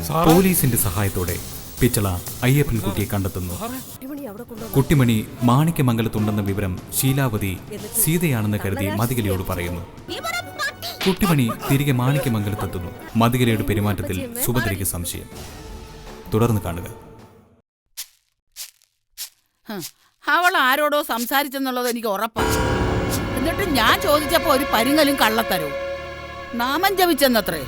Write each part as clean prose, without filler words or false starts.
പോലീസിന്റെ സഹായത്തോടെ പിച്ചള അയ്യപ്പൻകുട്ടിയെ കണ്ടെത്തുന്നു. കുട്ടിമണി മാണിക്യമംഗലത്തുണ്ടെന്ന വിവരം ശീലാവതി സീതയാണെന്ന് കരുതി മതികലയോട് പറയുന്നു. കുട്ടിമണി തിരികെ മാണിക്യമംഗലത്തെത്തുന്നു. മതികലയുടെ പെരുമാറ്റത്തിൽ സുഭദ്രയ്ക്ക് സംശയം. തുടർന്ന് കാണുക. അവൾ ആരോടോ സംസാരിച്ചെന്നുള്ളത് എനിക്ക് ഉറപ്പാണ്. എന്നിട്ട് ഞാൻ ചോദിച്ചപ്പോ ഒരു പരിങ്ങലും കള്ളത്തരവും. നാമം ജപിച്ചെന്നത്രേ.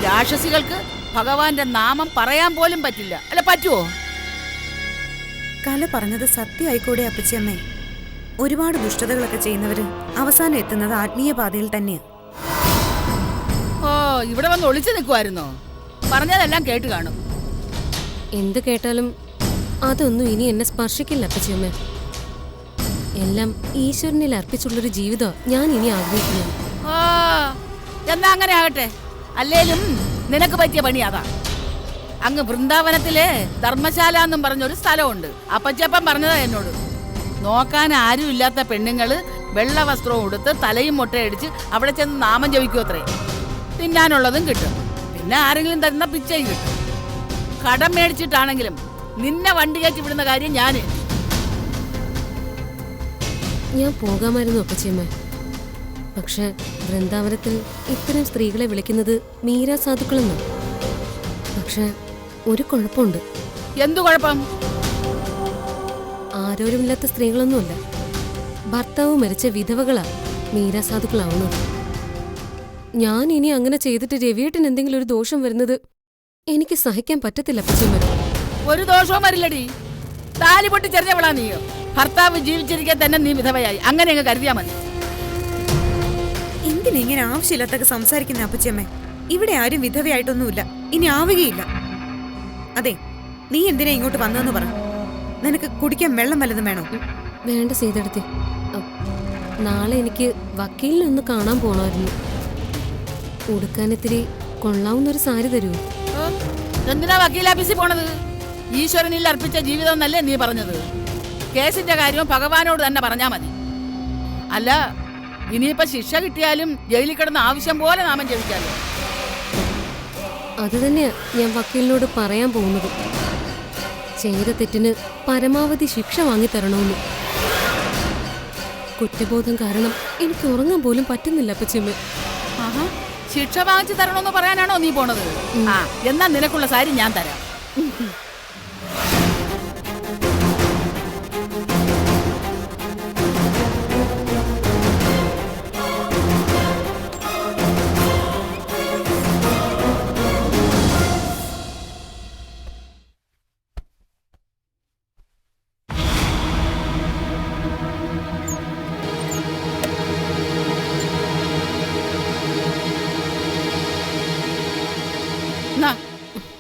രാക്ഷസികൾക്ക് ഭഗവാന്റെ നാമം പറയാൻ പോലും പറ്റില്ല. അല്ല, പറ്റുമോ? കല പറഞ്ഞത് സത്യമായിക്കൂടെ അപ്പച്ചിയമ്മേ? ഒരുപാട് ദുഷ്ടതകളൊക്കെ ചെയ്യുന്നവര് അവസാനം എത്തുന്നത് ആത്മീയ പാതയിൽ തന്നെയാ. ഓ, ഇവിടെ വന്ന് ഒളിച്ചു നിൽക്കുമായിരുന്നോ? പറഞ്ഞതെല്ലാം കേട്ട് കാണും. എന്ത് കേട്ടാലും അതൊന്നും ഇനി എന്നെ സ്പർശിക്കില്ല അപ്പച്ചിയമ്മേ. എല്ലാം ഈശ്വരനിൽ അർപ്പിച്ചുള്ളൊരു ജീവിതം ഞാൻ ഇനി ആഗ്രഹിക്കുന്നു. ഓ, എന്നാ അങ്ങനെ ആകട്ടെ. അല്ലേലും നിനക്ക് പറ്റിയ പണി അതാ. അങ്ങ് വൃന്ദാവനത്തിലെ ധർമ്മശാല എന്നും പറഞ്ഞൊരു സ്ഥലമുണ്ട്. അപ്പച്ചപ്പൻ പറഞ്ഞതാ എന്നോട്. നോക്കാൻ ആരും ഇല്ലാത്ത പെണ്ണുങ്ങള് വെള്ള വസ്ത്രവും ഉടുത്ത് തലയും മുട്ടയടിച്ച് അവിടെ ചെന്ന് നാമം ജപിക്കും അത്രേ. തിന്നാനുള്ളതും കിട്ടും, പിന്നെ ആരെങ്കിലും തരുന്ന പിച്ചയും കിട്ടും. കടം മേടിച്ചിട്ടാണെങ്കിലും നിന്നെ വണ്ടി കയറ്റി വിടുന്ന കാര്യം ഞാൻ പോകാമായിരുന്നു അപ്പച്ചിയമ്മ. പക്ഷെ വൃന്ദാവനത്തിൽ ഇത്തരം സ്ത്രീകളെ വിളിക്കുന്നത് മീരാ സാധുക്കളെന്ന്. പക്ഷെ ഒരു കുഴപ്പമുണ്ട്. എന്തു കുഴപ്പം? ആരോരുമില്ലാത്ത സ്ത്രീകളൊന്നുമല്ല, ഭർത്താവ് മരിച്ച വിധവകളാ മീരാ സാധുക്കളാവുന്നത്. ഞാൻ ഇനി അങ്ങനെ ചെയ്തിട്ട് രവിയേട്ടൻ എന്തെങ്കിലും ഒരു ദോഷം വരുന്നത് എനിക്ക് സഹിക്കാൻ പറ്റത്തില്ല അപ്പച്ചിയമ്മ. ഒരു ദോഷവും വരില്ലടി. താലി പൊട്ടി ചെറിയവളാ നീയോ. ഭർത്താവ് ജീവിച്ചിരിക്കാൻ തന്നെ നീ വിധവയായി. അങ്ങനെ അങ്ങ് കരുതിയാ മതി. എന്തിനിങ്ങനെ ആവശ്യമില്ലാത്തൊക്കെ സംസാരിക്കുന്ന അപ്പച്ചിയമ്മേ? ഇവിടെ ആരും വിധവയായിട്ടൊന്നുമില്ല, ഇനി ആവുകയില്ല. അതെ, നീ എന്തിനാ ഇങ്ങോട്ട് വന്നതെന്ന് പറ. നിനക്ക് കുടിക്കാൻ വെള്ളം വല്ലതും വേണോ? വേണ്ട സീതെടുത്തി. നാളെ എനിക്ക് വക്കീലിനെ ഒന്ന് കാണാൻ പോണമായിരുന്നു. ഉടുക്കാനിത്തിരി കൊള്ളാവുന്നൊരു സാരി തരുമോ? എന്തിനാ വക്കീൽ ഓഫീസിൽ പോണത്? ഈശ്വരനിൽ അർപ്പിച്ച ജീവിതം എന്നല്ലേ നീ പറഞ്ഞത്? കേസിന്റെ കാര്യവും ഭഗവാനോട് തന്നെ പറഞ്ഞാ മതി. അല്ല, ഇനിയിപ്പോ ശിക്ഷ കിട്ടിയാലും ജയിലിൽ കിടന്ന് ആവശ്യം പോലെ നാമം ജപിക്കാലോ. അത് തന്നെയാ ഞാൻ വക്കീലിനോട് പറയാൻ പോകുന്നത്. ചെയ്ത തെറ്റിന് പരമാവധി ശിക്ഷ വാങ്ങിത്തരണമെന്ന്. കുറ്റബോധം കാരണം എനിക്ക് ഉറങ്ങാൻ പോലും പറ്റുന്നില്ല അപ്പച്ചിയമ്മ. ശിക്ഷ വാങ്ങിച്ചു തരണമെന്ന് പറയാനാണോ നീ പോണത്? ആ, എന്നാ നിനക്കുള്ള സാരി ഞാൻ തരാം.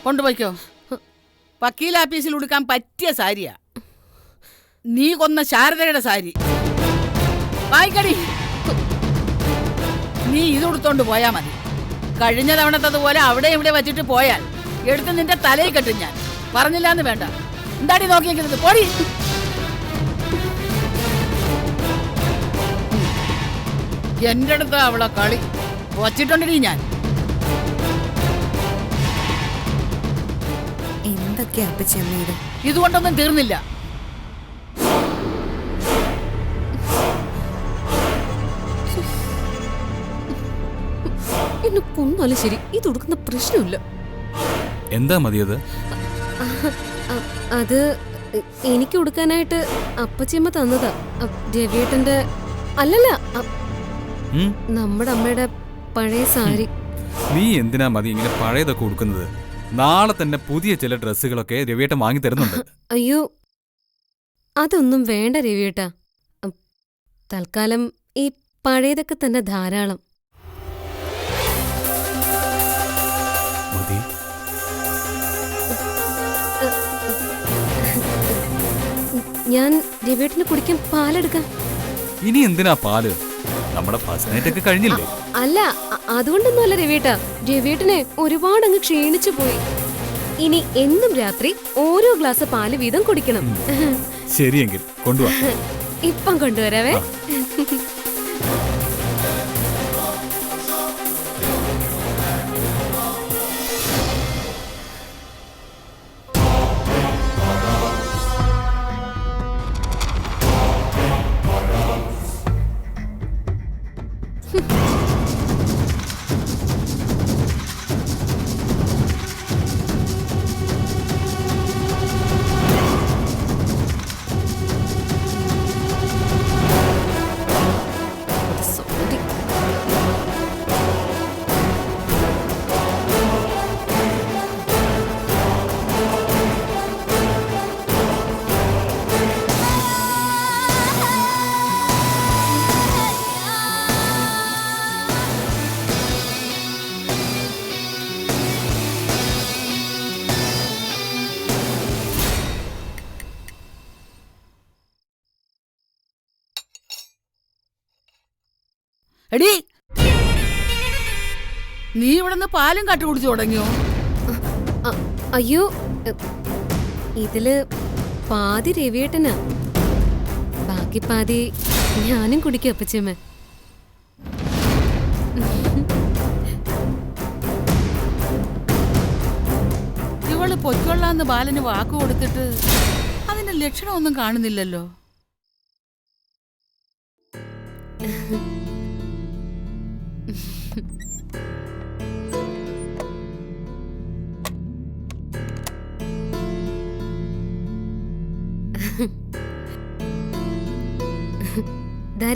കൊണ്ടുപോയിക്കോ. വക്കീൽ ആഫീസിൽ ഉടുക്കാൻ പറ്റിയ സാരിയാ. നീ കൊന്ന ശാരദയുടെ സാരി. വായിക്കടി. നീ ഇതുടുത്തോണ്ട് പോയാ മതി. കഴിഞ്ഞ തവണത്തതുപോലെ അവിടെ ഇവിടെ വച്ചിട്ട് പോയാൽ എടുത്ത് നിന്റെ തലയിൽ കെട്ടും ഞാൻ. പറഞ്ഞില്ലാന്ന് വേണ്ട. എന്താടി നോക്കിയിരിക്കുന്നത്? പോടി. എന്റെ അടുത്ത് അവളെ കളി വച്ചിട്ടുണ്ടീ ഞാൻ. ഇതുകൊണ്ടൊന്നും തീർന്നില്ല. എന്നെ കൊന്നാലും ശരി, ഇത് കൊടുക്കുന്ന പ്രശ്നമില്ല. എന്താ മതിയത്? അത് എനിക്ക് കൊടുക്കാനായിട്ട് അപ്പച്ചിയമ്മ തന്നതാ. രവിയേട്ടന്റെ അല്ലല്ല, നമ്മുടെ അമ്മയുടെ പഴയ സാരി. നീ എന്തിനാ മതി ഇങ്ങനെ പഴയതൊക്കെ കൊടുക്കുന്നത്? നാളെ തന്നെ പുതിയ ചില ഡ്രസ്സുകളൊക്കെ രവിയേട്ടൻ വാങ്ങി തരുന്നുണ്ട്. അയ്യോ, അതൊന്നും വേണ്ട രവിയേട്ട. തൽക്കാലം ഈ പഴയതൊക്കെ തന്നെ ധാരാളം. ഞാൻ രവിയേട്ടന് കുടിക്കാൻ പാലെടുക്കാം. ഇനി എന്തിനാ പാല്? നമ്മുടെ ഫസ്റ്റ് നൈറ്റ് ഒക്കെ കഴിഞ്ഞില്ലേ? അല്ല, അതുകൊണ്ടൊന്നുമല്ല രവിയേട്ട. രവിയേട്ടനെ ഒരുപാട് അങ്ങ് ക്ഷീണിച്ചു പോയി. ഇനി എന്നും രാത്രി ഓരോ ഗ്ലാസ് പാല് വീതം കുടിക്കണം. ശരിയെങ്കിൽ കൊണ്ടുവാ. ഇപ്പം കൊണ്ടുവരാവേ. എടി, നീ ഇവിടുന്ന് പാലും കാട്ടു കുടിച്ചു തുടങ്ങിയോ? അയ്യോ, ഇതില് പാതി രവിയേട്ടനാ, ബാക്കി പാതി ഞാനും കുടിക്കും അപ്പച്ചമ്മ. ഇവള് പൊയ്ക്കൊള്ളാന്ന് ബാലന് വാക്ക് കൊടുത്തിട്ട് അതിന്റെ ലക്ഷണമൊന്നും കാണുന്നില്ലല്ലോ.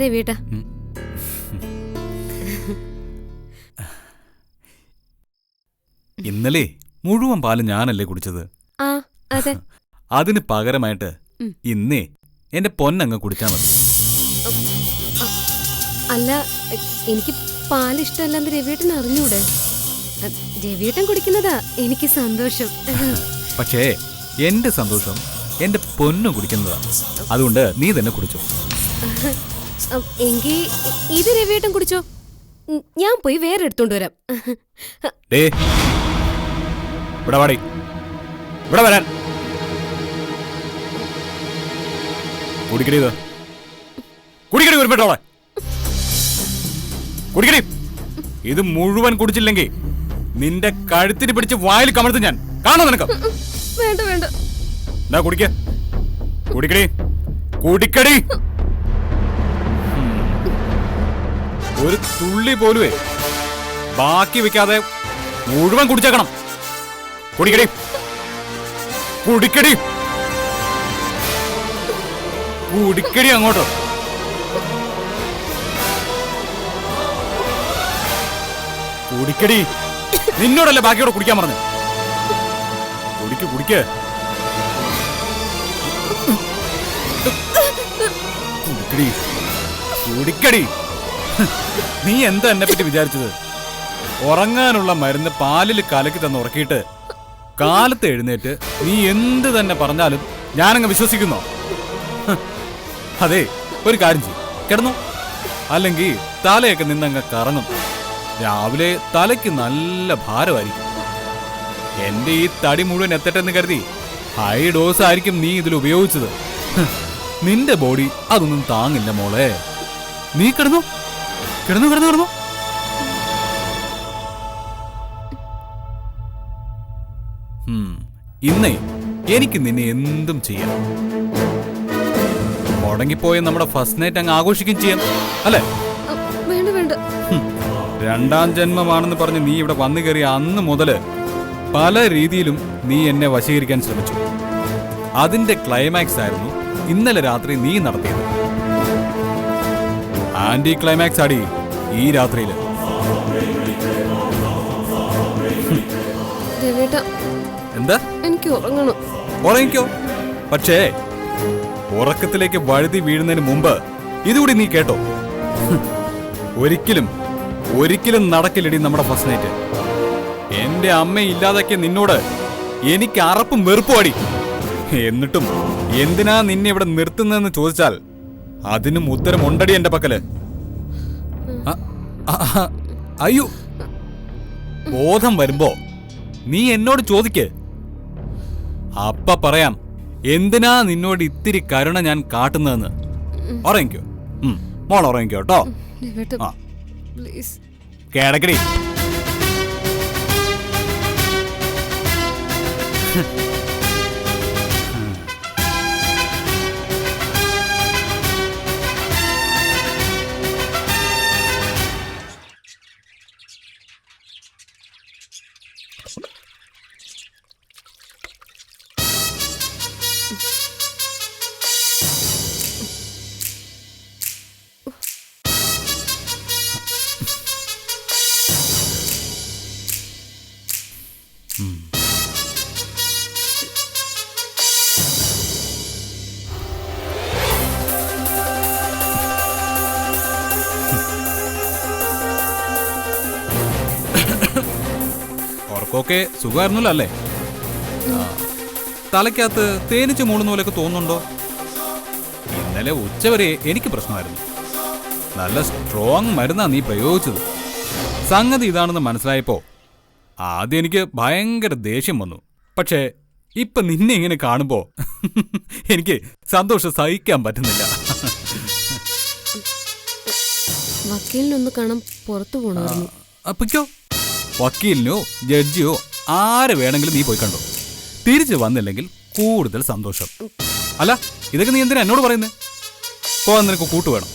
രവിയേട്ടാ, ഇന്നലെ മുഴുവൻ പാല് ഞാനല്ലേ കുടിച്ചത്? ആ അതെ. അതിന് പകരമായിട്ട് ഇന്നേ എന്റെ പൊന്നങ്ങ് കുടിച്ചാ മതി. അല്ല, എനിക്ക് പാല് ഇഷ്ടമല്ലാന്ന് രവിയേട്ടൻ അറിഞ്ഞൂടെ? രവിയേട്ടൻ കുടിക്കുന്നതാ എനിക്ക് സന്തോഷം. പക്ഷേ എന്റെ സന്തോഷം എന്റെ പൊന്നു കുടിക്കുന്നതാ. അതുകൊണ്ട് നീ തന്നെ കുടിച്ചോ. എങ്കി ഇത് രവിയേട്ടൻ കുടിച്ചോ, ഞാൻ പോയി വേറെ എടുത്തോണ്ട് വരാം. ഇവിടെ വാടി, ഇവിടെ വരാൻ. കുടിക്കടി, ഇത് കുടിക്കടി, ഒരുപ്പെട്ടോളെ കുടിക്കടി. ഇത് മുഴുവൻ കുടിച്ചില്ലെങ്കിൽ നിന്റെ കഴുത്തിന് പിടിച്ച് വായിൽ കമഴ്ത്ത് ഞാൻ. കാണോ നിനക്ക്? വേണ്ട വേണ്ട. എന്നാ കുടിക്ക, കുടിക്കടി, കുടിക്കടി. ഒരു തുള്ളി പോലുവേ ബാക്കി വെക്കാതെ മുഴുവൻ കുടിച്ചേക്കണം. കുടിക്കടി, കുടിക്കടി, കുടിക്കടി അങ്ങോട്ട്. കുടിക്കടി, നിന്നോടല്ലേ ബാക്കിയോടെ കുടിക്കാൻ പറഞ്ഞു. കുടിക്ക്, കുടിക്ക്, കുടിക്കടി, കുടിക്കടി. നീ എന്താ എന്നെ പറ്റി വിചാരിച്ചത്? ഉറങ്ങാനുള്ള മരുന്ന് പാലിൽ കലക്കി തന്ന് ഉറക്കിയിട്ട് കാലത്ത് എഴുന്നേറ്റ് നീ എന്ത് തന്നെ പറഞ്ഞാലും ഞാനങ്ങ് വിശ്വസിക്കുന്നോ? അതെ, ഒരു കാര്യം ചെയ്യും, കിടന്നു. അല്ലെങ്കിൽ തലയൊക്കെ നിന്നങ്ങ് കറങ്ങും. രാവിലെ തലയ്ക്ക് നല്ല ഭാരമായിരിക്കും. എന്റെ ഈ തടി മുഴുവൻ എത്തട്ടെന്ന് കരുതി ഹൈ ഡോസ് ആയിരിക്കും നീ ഇതിൽ ഉപയോഗിച്ചത്. നിന്റെ ബോഡി അതൊന്നും താങ്ങില്ല മോളെ. നീ കിടന്നു, കിടന്നു, കിടന്നു, കിടന്നു. ഇന്നേ എനിക്ക് നിന്നെ എന്തും ചെയ്യാം. മുടങ്ങിപ്പോയ നമ്മുടെ ഫസ്റ്റ് നൈറ്റ് അങ്ങ് ആഘോഷിക്കുകയും ചെയ്യാം, അല്ലേ? വേണ്ട വേണ്ട. രണ്ടാം ജന്മമാണെന്ന് പറഞ്ഞ് നീ ഇവിടെ വന്നു കയറിയ അന്ന് മുതല് പല രീതിയിലും നീ എന്നെ വശീകരിക്കാൻ ശ്രമിച്ചു. അതിന്റെ ക്ലൈമാക്സ് ആയിരുന്നു ഇന്നലെ രാത്രി നീ നടത്തിയത്. ആന്റി ക്ലൈമാക്സ് ആടി ഈ രാത്രിയില്. എന്താ? എനിക്ക് ഉറങ്ങണം. ഉറങ്ങിക്കോ. പക്ഷേ ഉറക്കത്തിലേക്ക് വഴുതി വീഴുന്നതിന് മുമ്പ് ഇതുകൂടി നീ കേട്ടോ. ഒരിക്കലും ഒരിക്കലും നടക്കില്ലടി നമ്മുടെ ഫസ്റ്റ് നൈറ്റ്. എന്റെ അമ്മ ഇല്ലാതൊക്കെ നിന്നോട് എനിക്ക് അറപ്പും വെറുപ്പും അടി. എന്നിട്ടും എന്തിനാ നിന്നെ ഇവിടെ നിർത്തുന്നതെന്ന് ചോദിച്ചാൽ അതിനും ഉത്തരമുണ്ടടി എന്റെ പക്കല്. അയ്യോ, ബോധം വരുമ്പോ നീ എന്നോട് ചോദിക്ക്. അപ്പ പറയാം എന്തിനാ നിന്നോട് ഇത്തിരി കരുണ ഞാൻ കാട്ടുന്നതെന്ന്. ഉറങ്ങിക്കോ മോൾ, ഉറങ്ങിക്കോ കേട്ടോ. കേടക്കടി. ഉറക്കമൊക്കെ സുഖമായിരുന്നല്ലോ അല്ലേ? തലയ്ക്കകത്ത് തേനിച്ച് മൂടുന്ന പോലെയൊക്കെ തോന്നുന്നുണ്ടോ? ഇന്നലെ ഉച്ചവരെ എനിക്ക് പ്രശ്നമായിരുന്നു. നല്ല സ്ട്രോങ് മരുന്നാ നീ പ്രയോഗിച്ചത്. സംഗതി ഇതാണെന്ന് മനസ്സിലായപ്പോ ആദ്യം എനിക്ക് ഭയങ്കര ദേഷ്യം വന്നു. പക്ഷേ ഇപ്പൊ നിന്നെ ഇങ്ങനെ കാണുമ്പോ എനിക്ക് സന്തോഷം സഹിക്കാൻ പറ്റുന്നില്ല. വക്കീലിനൊന്ന് കാണാൻ പുറത്തു പോകണമായിരുന്നു. അപ്പോ വക്കീലിനോ ജഡ്ജിയോ ആരെ വേണമെങ്കിലും നീ പോയി കണ്ടോ. തിരിച്ചു വന്നില്ലെങ്കിൽ കൂടുതൽ സന്തോഷം. അല്ല, ഇതൊക്കെ നീ എന്തിനാ എന്നോട് പറയുന്നേ? പോവാൻ നിനക്ക് കൂട്ടു വേണം.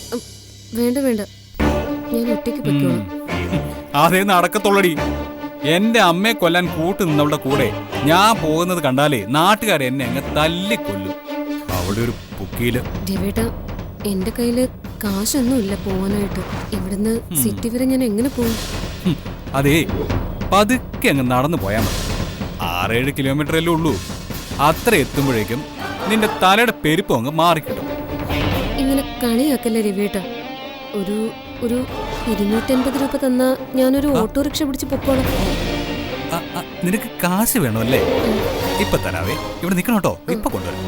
വേണ്ട വേണ്ട, ഞാൻ ഒറ്റയ്ക്ക് പൊയ്ക്കോളാം. അതേ നടക്കത്തുള്ളടി. എന്റെ അമ്മയെ കൊല്ലാൻ കൂട്ടു നിന്നവളുടെ കൂടെ ഞാൻ പോകുന്നത് കണ്ടാലേ നാട്ടുകാരെ എന്നെ അങ്ങ് തല്ലിക്കൊല്ലും. അവിടെ ഒരു പുക്കിയില്. രവേട്ട, എന്റെ കയ്യില് കാശൊന്നുമില്ല പോവാനായിട്ട്. ഇവിടുന്ന് സിറ്റി വരെ ഞാൻ എങ്ങനെ പോകും? അതേ, പതുക്കെ അങ്ങ് നടന്നു പോയാൽ മതി. 6-7 കിലോമീറ്ററല്ലേ ഉള്ളൂ. അത്ര എത്തുമ്പോഴേക്കും നിന്റെ തലയുടെ പെരുപ്പം അങ്ങ് മാറിക്കിട്ടും. ഇങ്ങനെ കളിയാക്കല്ലേ രവേട്ട. ഒരു 250 രൂപ തന്നാ ഞാനൊരു ഓട്ടോറിക്ഷ പിടിച്ച് പൊക്കോളാം. നിനക്ക് കാശ് വേണമല്ലേ? ഇപ്പൊ തരാവേ. ഇവിടെ നിൽക്കണം കേട്ടോ, ഇപ്പൊ കൊണ്ടുവരാം.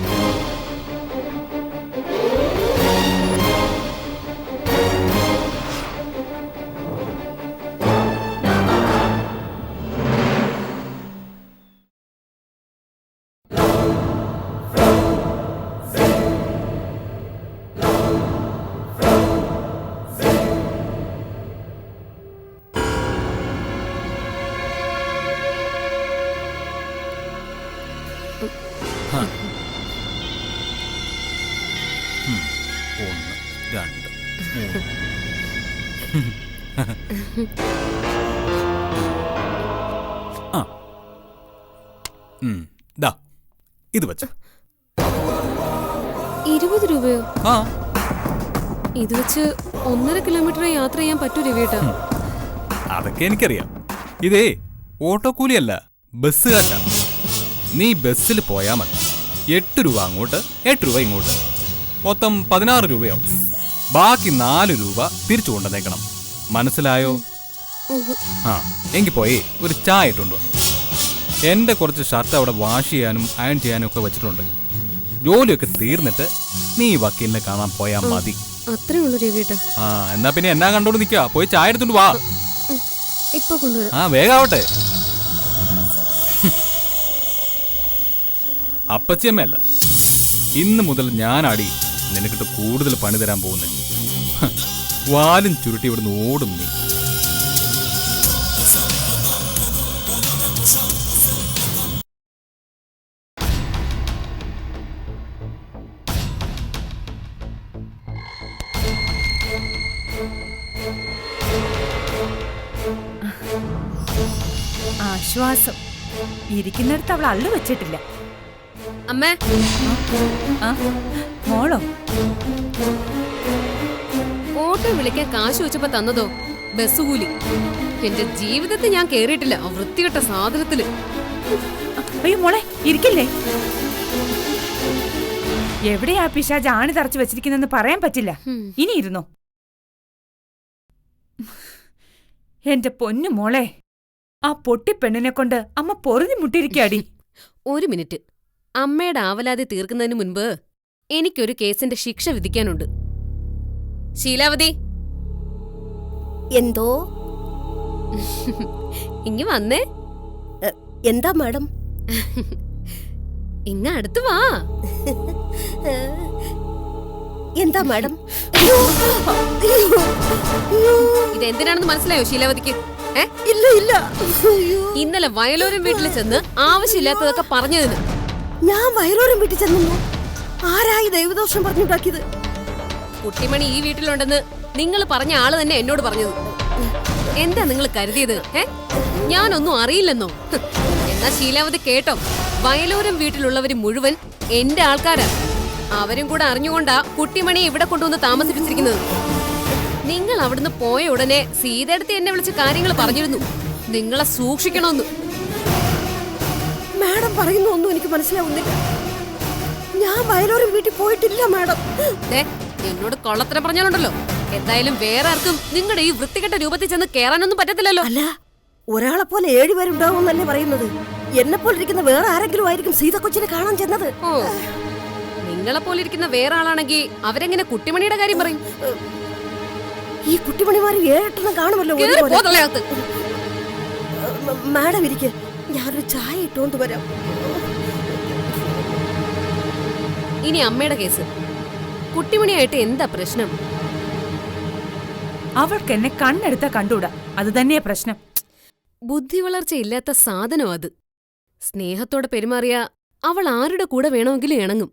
ഇത് വെച്ച 20 രൂപയോ? ആ, ഇത് വെച്ച് 1.5 കിലോമീറ്റർ യാത്ര ചെയ്യാൻ പറ്റൂ രവേട്ട. അതൊക്കെ എനിക്കറിയാം. ഇതേ ഓട്ടോ കൂലിയല്ല, ബസ് കാശാണ്. നീ ബസ്സിൽ പോയാ മതി. 8 രൂപ അങ്ങോട്ട്, 8 രൂപ ഇങ്ങോട്ട്, മൊത്തം 16 രൂപയാവും. ബാക്കി 4 രൂപ തിരിച്ചു കൊണ്ടുവന്നേക്കണം. മനസ്സിലായോ? ആ, എങ്കിൽ പോയി ഒരു ചായ ഇട്ടുണ്ടോ. എന്റെ കുറച്ച് ഷർട്ട് അവിടെ വാഷ് ചെയ്യാനും അയൺ ചെയ്യാനും ഒക്കെ വെച്ചിട്ടുണ്ട്. ജോലിയൊക്കെ തീർന്നിട്ട് നീ വക്കീലിനെ കാണാൻ പോയാ മതി. അത്രേ ഉള്ളൂ രവേട്ട. ആ, എന്നാ പിന്നെ എന്നാ കണ്ടോണ്ട് നിൽക്കാ, പോയി ചായ എടുത്തോണ്ട് വാ. ഇപ്പൊ കൊണ്ടുവരാം. ആ, വേഗാവട്ടെ. അപ്പച്ചിയമ്മയല്ല, ഇന്ന് മുതൽ ഞാനാടി നിനക്കിട്ട് കൂടുതൽ പണി തരാൻ പോകുന്നേ. വാലും ചുരുട്ടി ഇവിടുന്ന് ഓടും നീ. ആശ്വാസം. ഇരിക്കുന്നിടത്ത് അവൾ അള്ളു വെച്ചിട്ടില്ല. അമ്മേ, മോളോ? ഓട്ടോ വിളിക്കാൻ കാശ് വെച്ചപ്പോ തന്നതോ ബസ് കൂലി. എന്റെ ജീവിതത്തിൽ ഞാൻ കേറിയിട്ടില്ല ആ വൃത്തികെട്ട സാധനത്തില്. അയ്യോ മോളെ, ഇരിക്കില്ലേ? എവിടെയാ പിശാച് ആണി തറച്ചു വെച്ചിരിക്കുന്നെന്ന് പറയാൻ പറ്റില്ല. ഇനി ഇരുന്നോ. എന്റെ പൊന്നു മോളെ, ആ പൊട്ടിപ്പെണ്ണിനെ കൊണ്ട് അമ്മ പൊറുതി മുട്ടിരിക്കാടി. ഒരു മിനിറ്റ്. അമ്മയുടെ ആവലാതി തീർക്കുന്നതിന് മുൻപ് എനിക്കൊരു കേസിന്റെ ശിക്ഷ വിധിക്കാനുണ്ട്. ശീലാവതി, എന്തോ? ഇങ്ങ് വന്നേ. എന്താ മാഡം? ഇങ്ങ അടുത്ത് വാ. എന്താ മാഡം? ഇതെന്തിനാണെന്ന് മനസ്സിലായോ ശീലാവതിക്ക്? ഇല്ല ഇല്ല. ഇന്നലെ വയലോരം വീട്ടിൽ ചെന്ന് ആവശ്യമില്ലാത്തതൊക്കെ പറഞ്ഞതിന്. ഞാൻ വയലോരം വീട്ടിൽ ചെന്നു? ആരായി ദൈവദോഷം പറഞ്ഞുണ്ടാക്കിയത്? കുട്ടിമണി ഈ വീട്ടിലുണ്ടെന്ന് നിങ്ങൾ പറഞ്ഞ ആള് തന്നെ എന്നോട് പറഞ്ഞത്. എന്താ നിങ്ങൾ കരുതിയത്? ഞാനൊന്നും അറിയില്ലെന്നോ? എന്നാ ശീലാവതി കേട്ടോ, വയലോരം വീട്ടിലുള്ളവര് മുഴുവൻ എന്റെ ആൾക്കാരാ. അവരും കൂടെ അറിഞ്ഞുകൊണ്ടാ കുട്ടിമണിയെ ഇവിടെ കൊണ്ടുവന്ന് താമസിപ്പിച്ചിരിക്കുന്നത്. നിങ്ങൾ അവിടുന്ന് പോയ ഉടനെ സീതയെടുത്ത് എന്നെ വിളിച്ച് കാര്യങ്ങൾ പറഞ്ഞിരുന്നു, നിങ്ങളെ സൂക്ഷിക്കണമെന്ന്. മാഡം പറയുന്ന ഒന്നും എനിക്ക് മനസ്സിലാവുന്നില്ല. ഞാൻ വയലോരം വീട്ടിൽ പോയിട്ടില്ല മാഡം. എന്നോട് കൊള്ളത്തരം പറഞ്ഞാലുണ്ടല്ലോ. എന്തായാലും വേറെ ആർക്കും നിങ്ങളുടെ ഈ വൃത്തികെട്ട രൂപത്തിൽ ചെന്ന് കേറാനൊന്നും പറ്റത്തില്ലല്ലോ. അല്ല, ഒരാളെ പോലെ 7 പേരുണ്ടാവുമെന്നല്ലേ പറയുന്നത്. എന്നെ പോലെ ഇരിക്കുന്ന വേറെ ആരെങ്കിലും ആയിരിക്കും സീത കൊച്ചിനെ കാണാൻ ചെന്നത്. ഓ, നിങ്ങളെ പോലെ ഇരിക്കുന്ന വേറെ ആളാണെങ്കിൽ അവരെങ്ങനെ കുട്ടിമണിയുടെ കാര്യം പറയും? ഈ കുട്ടിമണിമാര് 7-8 കാണുമല്ലോ കേറി ഒരുപോലെ. പോ തള്ളയകത്ത്. മാഡം ഇരിക്കെ, ഞാനൊരു ചായ ഇട്ടോണ്ട് വരാം. ഇനി അമ്മയുടെ കേസ്. കുട്ടിമണിയായിട്ട് എന്താ പ്രശ്നം? അവൾക്ക് എന്നെ കണ്ണെടുത്താ കണ്ടൂടാ, അത് തന്നെയാ പ്രശ്നം. ബുദ്ധി വളർച്ചയില്ലാത്ത സാധനം അത്. സ്നേഹത്തോടെ പെരുമാറിയ അവൾ ആരുടെ കൂടെ വേണമെങ്കിലും ഇണങ്ങും.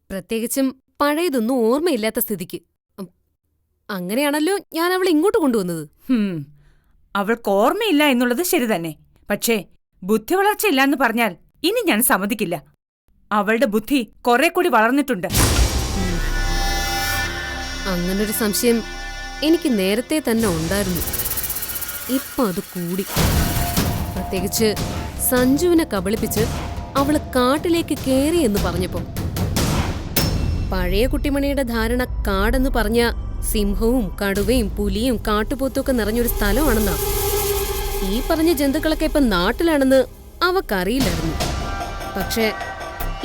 പ്രത്യേകിച്ചും പഴയതൊന്നും ഓർമ്മയില്ലാത്ത സ്ഥിതിക്ക്. അങ്ങനെയാണല്ലോ ഞാൻ അവളെ ഇങ്ങോട്ട് കൊണ്ടുവന്നത്. അവൾക്ക് ഓർമ്മയില്ല എന്നുള്ളത് ശരി തന്നെ. പക്ഷേ ബുദ്ധി വളർച്ചയില്ല എന്ന് പറഞ്ഞാൽ ഇനി ഞാൻ സമ്മതിക്കില്ല. അവളുടെ ബുദ്ധി കുറെ കൂടി വളർന്നിട്ടുണ്ട്. അങ്ങനൊരു സംശയം എനിക്ക് നേരത്തെ തന്നെ ഉണ്ടായിരുന്നു. ഇപ്പൊ അത് കൂടി. പ്രത്യേകിച്ച് സഞ്ജുവിനെ കബളിപ്പിച്ച് അവള് കാട്ടിലേക്ക് കേറി എന്ന് പറഞ്ഞപ്പോ. പഴയ കുട്ടിമണിയുടെ ധാരണ കാടെന്ന് പറഞ്ഞ സിംഹവും കടുവയും പുലിയും കാട്ടുപോത്തൊക്കെ നിറഞ്ഞൊരു സ്ഥലമാണെന്നാ. ഈ പറഞ്ഞ ജന്തുക്കളൊക്കെ ഇപ്പൊ നാട്ടിലാണെന്ന് അവക്കറിയില്ലായിരുന്നു. പക്ഷെ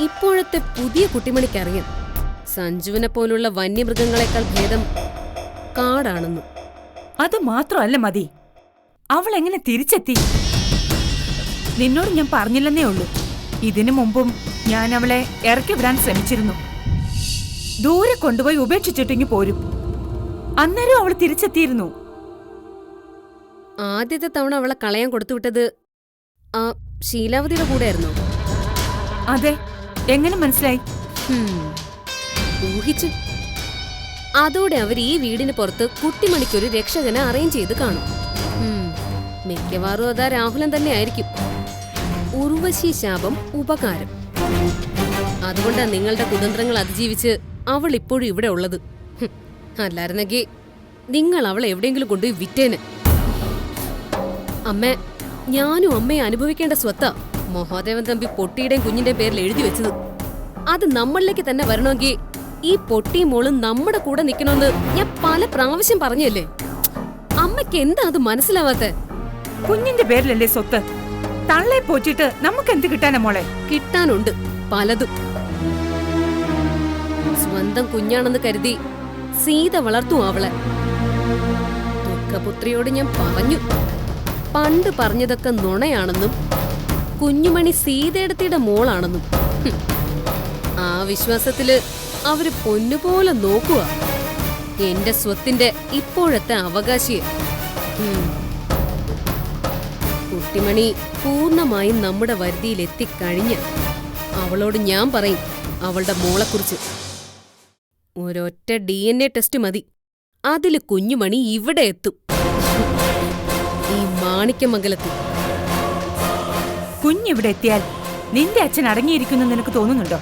ഇപ്പോഴത്തെ പുതിയ കുട്ടിമണിക്കറിയാം സഞ്ജുവിനെ പോലുള്ള വന്യമൃഗങ്ങളെക്കാൾ ഭേദം കാടാണെന്ന്. അത് മാത്രമല്ല മതി, അവൾ എങ്ങനെ തിരിച്ചെത്തി? നിന്നോട് ഞാൻ പറഞ്ഞില്ലെന്നേ ഉള്ളൂ. ഇതിനു മുമ്പും ഞാൻ അവളെ ഇറക്കി വിടാൻ ശ്രമിച്ചിരുന്നു. ദൂരെ കൊണ്ടുപോയി ഉപേക്ഷിച്ചിട്ടെങ്കിൽ പോരും. അന്നേരം അവൾ തിരിച്ചെത്തിയിരുന്നു. ആദ്യത്തെ തവണ അവളെ കളയാൻ കൊടുത്തുവിട്ടത് ആ ശീലാവതിയുടെ കൂടെയായിരുന്നോ? അതെ. എങ്ങനെ മനസ്സിലായി? ഊഹിച്ചു. അതോടെ അവർ ഈ വീടിന് പുറത്ത് കുട്ടിമണിക്കൊരു രക്ഷകനെ അറേഞ്ച് ചെയ്ത് കാണും. മിക്കവാറും അതാ രാഹുലൻ തന്നെ ആയിരിക്കും. ഉർവശി ശാപം ഉപകാരം. അതുകൊണ്ടാ നിങ്ങളുടെ കുതന്ത്രങ്ങൾ അതിജീവിച്ച് അവൾ ഇപ്പോഴും ഇവിടെ ഉള്ളത്. അല്ലായിരുന്നെങ്കിൽ നിങ്ങൾ അവളെ എവിടെയെങ്കിലും കൊണ്ടുപോയി വിറ്റേന്. അമ്മ, ഞാനും അമ്മയെ അനുഭവിക്കേണ്ട സ്വത്താ മഹാദേവൻ തമ്പി പൊട്ടിയുടെയും കുഞ്ഞിന്റെയും പേരിൽ എഴുതി വെച്ചത്. അത് നമ്മളിലേക്ക് തന്നെ വരണമെങ്കിൽ ഈ പൊട്ടിയും മോളും നമ്മുടെ കൂടെ നിക്കണമെന്ന് ഞാൻ പല പ്രാവശ്യം പറഞ്ഞല്ലേ. അമ്മയ്ക്ക് എന്താ അത് മനസ്സിലാവാത്തെ? കുഞ്ഞിന്റെ പേരിലല്ലേ സ്വത്ത്? തള്ളെ പോറ്റിട്ട് നമുക്ക് എന്ത് കിട്ടാനാ മോളെ? കിട്ടാനുണ്ട് പലതും. സ്വന്തം കുഞ്ഞാണെന്ന് കരുതി സീത വളർത്തും അവളെ. ദുഃഖപുത്രിയോട് ഞാൻ പറഞ്ഞു, പണ്ട് പറഞ്ഞതൊക്കെ നുണയാണെന്നും കുഞ്ഞുമണി സീതേടത്തിയുടെ മോളാണെന്നും. ആ വിശ്വാസത്തില് അവര് പൊന്നുപോലെ നോക്കുക എന്റെ സ്വത്തിന്റെ ഇപ്പോഴത്തെ അവകാശിയെ. കുട്ടിമണി പൂർണ്ണമായും നമ്മുടെ വരുതിയിൽ എത്തിക്കഴിഞ്ഞ് അവളോട് ഞാൻ പറയും അവളുടെ മോളെക്കുറിച്ച്. ഒരൊറ്റ DNA ടെസ്റ്റ് മതി, അതില് കുഞ്ഞുമണി ഇവിടെ എത്തും, ഈ മാണിക്യമംഗലത്തിൽ. കുഞ്ഞിവിടെ എത്തിയാൽ നിന്റെ അച്ഛൻ അടങ്ങിയിരിക്കുന്നു നിനക്ക് തോന്നുന്നുണ്ടോ?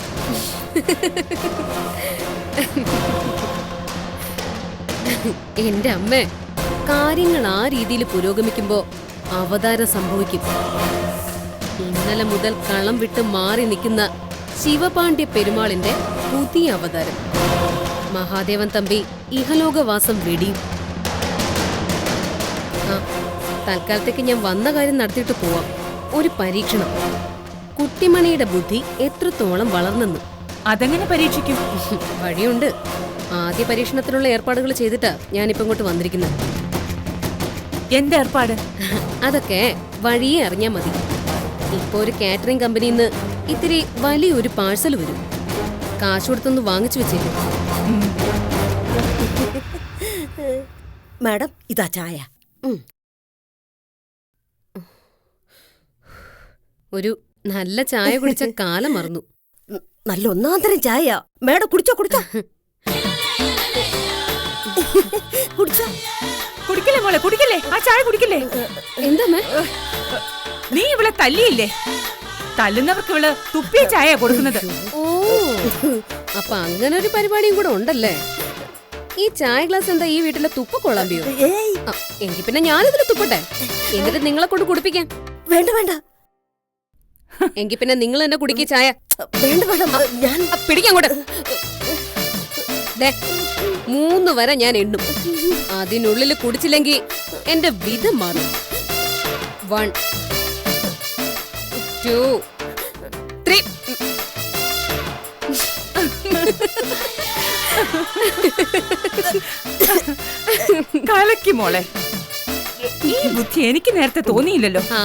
എന്റെ അമ്മേ, കാര്യങ്ങൾ ആ രീതിയിൽ പുരോഗമിക്കുമ്പോ അവതാരം സംഭവിക്കും. ഇന്നലെ മുതൽ കളം വിട്ട് മാറി നിൽക്കുന്ന ശിവപാണ്ഡ്യ പെരുമാളിന്റെ പുതിയ അവതാരം. മഹാദേവൻ തമ്പി ഇഹലോകവാസം വെടിയും. ആ, തൽക്കാലത്തേക്ക് ഞാൻ വന്ന കാര്യം നടത്തിയിട്ട് പോവാം. ഒരു പരീക്ഷണം. കുട്ടിമണിയുടെ ബുദ്ധി എത്രത്തോളം വളർന്നെന്ന്. അതെങ്ങനെ പരീക്ഷിക്കും? വഴിയുണ്ട്. ആദ്യ പരീക്ഷണത്തിനുള്ള ഏർപ്പാടുകൾ ചെയ്തിട്ടാ ഞാനിപ്പോ ഇങ്ങോട്ട് വന്നിരിക്കുന്നത്. എന്താ ഏർപ്പാട്? അതൊക്കെ വഴിയെ അറിഞ്ഞാ മതി. ഇപ്പൊ ഒരു കാറ്ററിംഗ് കമ്പനിന്ന് ഇത്തിരി വലിയൊരു പാഴ്സൽ വരും. കാശ് കൊടുത്തൊന്ന് വാങ്ങിച്ചു വെച്ചേക്കും. മാഡം, ഇതാ ചായ. ഒരു നല്ല ചായ കുടിച്ച കാലം മറന്നു. നല്ല ഒന്നാന്തരം ചായ. മാഡം കുടിച്ചോ കുടിച്ചോ. കുടിച്ചോ. കുടിക്കല്ലേ മോളെ, കുടിക്കല്ലേ, ആ ചായ കുടിക്കല്ലേ. എന്താ നീ ഇവളെ തല്ലിയില്ലേ? തല്ലുന്നവർക്ക് ഇവള് തുപ്പിയ ചായ കൊടുക്കുന്നത്. ഓ, അപ്പൊ അങ്ങനെ ഒരു പരിപാടിയും കൂടെ ഉണ്ടല്ലേ. ഈ ചായ ഗ്ലാസ് എന്താ ഈ വീട്ടിലെ തുപ്പ കൊള്ളാമ്പിയോ? എങ്കിൽ പിന്നെ ഞാനിതിൽ തുപ്പട്ടെ, എന്നിട്ട് നിങ്ങളെ കൊണ്ട് കുടിപ്പിക്കാം. വേണ്ട വേണ്ട. എങ്കിൽ പിന്നെ നിങ്ങൾ എന്നെ കുടിക്കുക ചായ. വേണ്ട വേണ്ട, ഞാൻ പിടിക്കാൻ കൂടെ. 3 വരെ ഞാൻ എണ്ണും. അതിനുള്ളിൽ കുടിച്ചില്ലെങ്കിൽ എന്റെ വിധം മാറും. 1 2 3. കലക്കി മോളെ. ഈ ബുദ്ധി എനിക്ക് നേരത്തെ തോന്നിയില്ലല്ലോ. ആ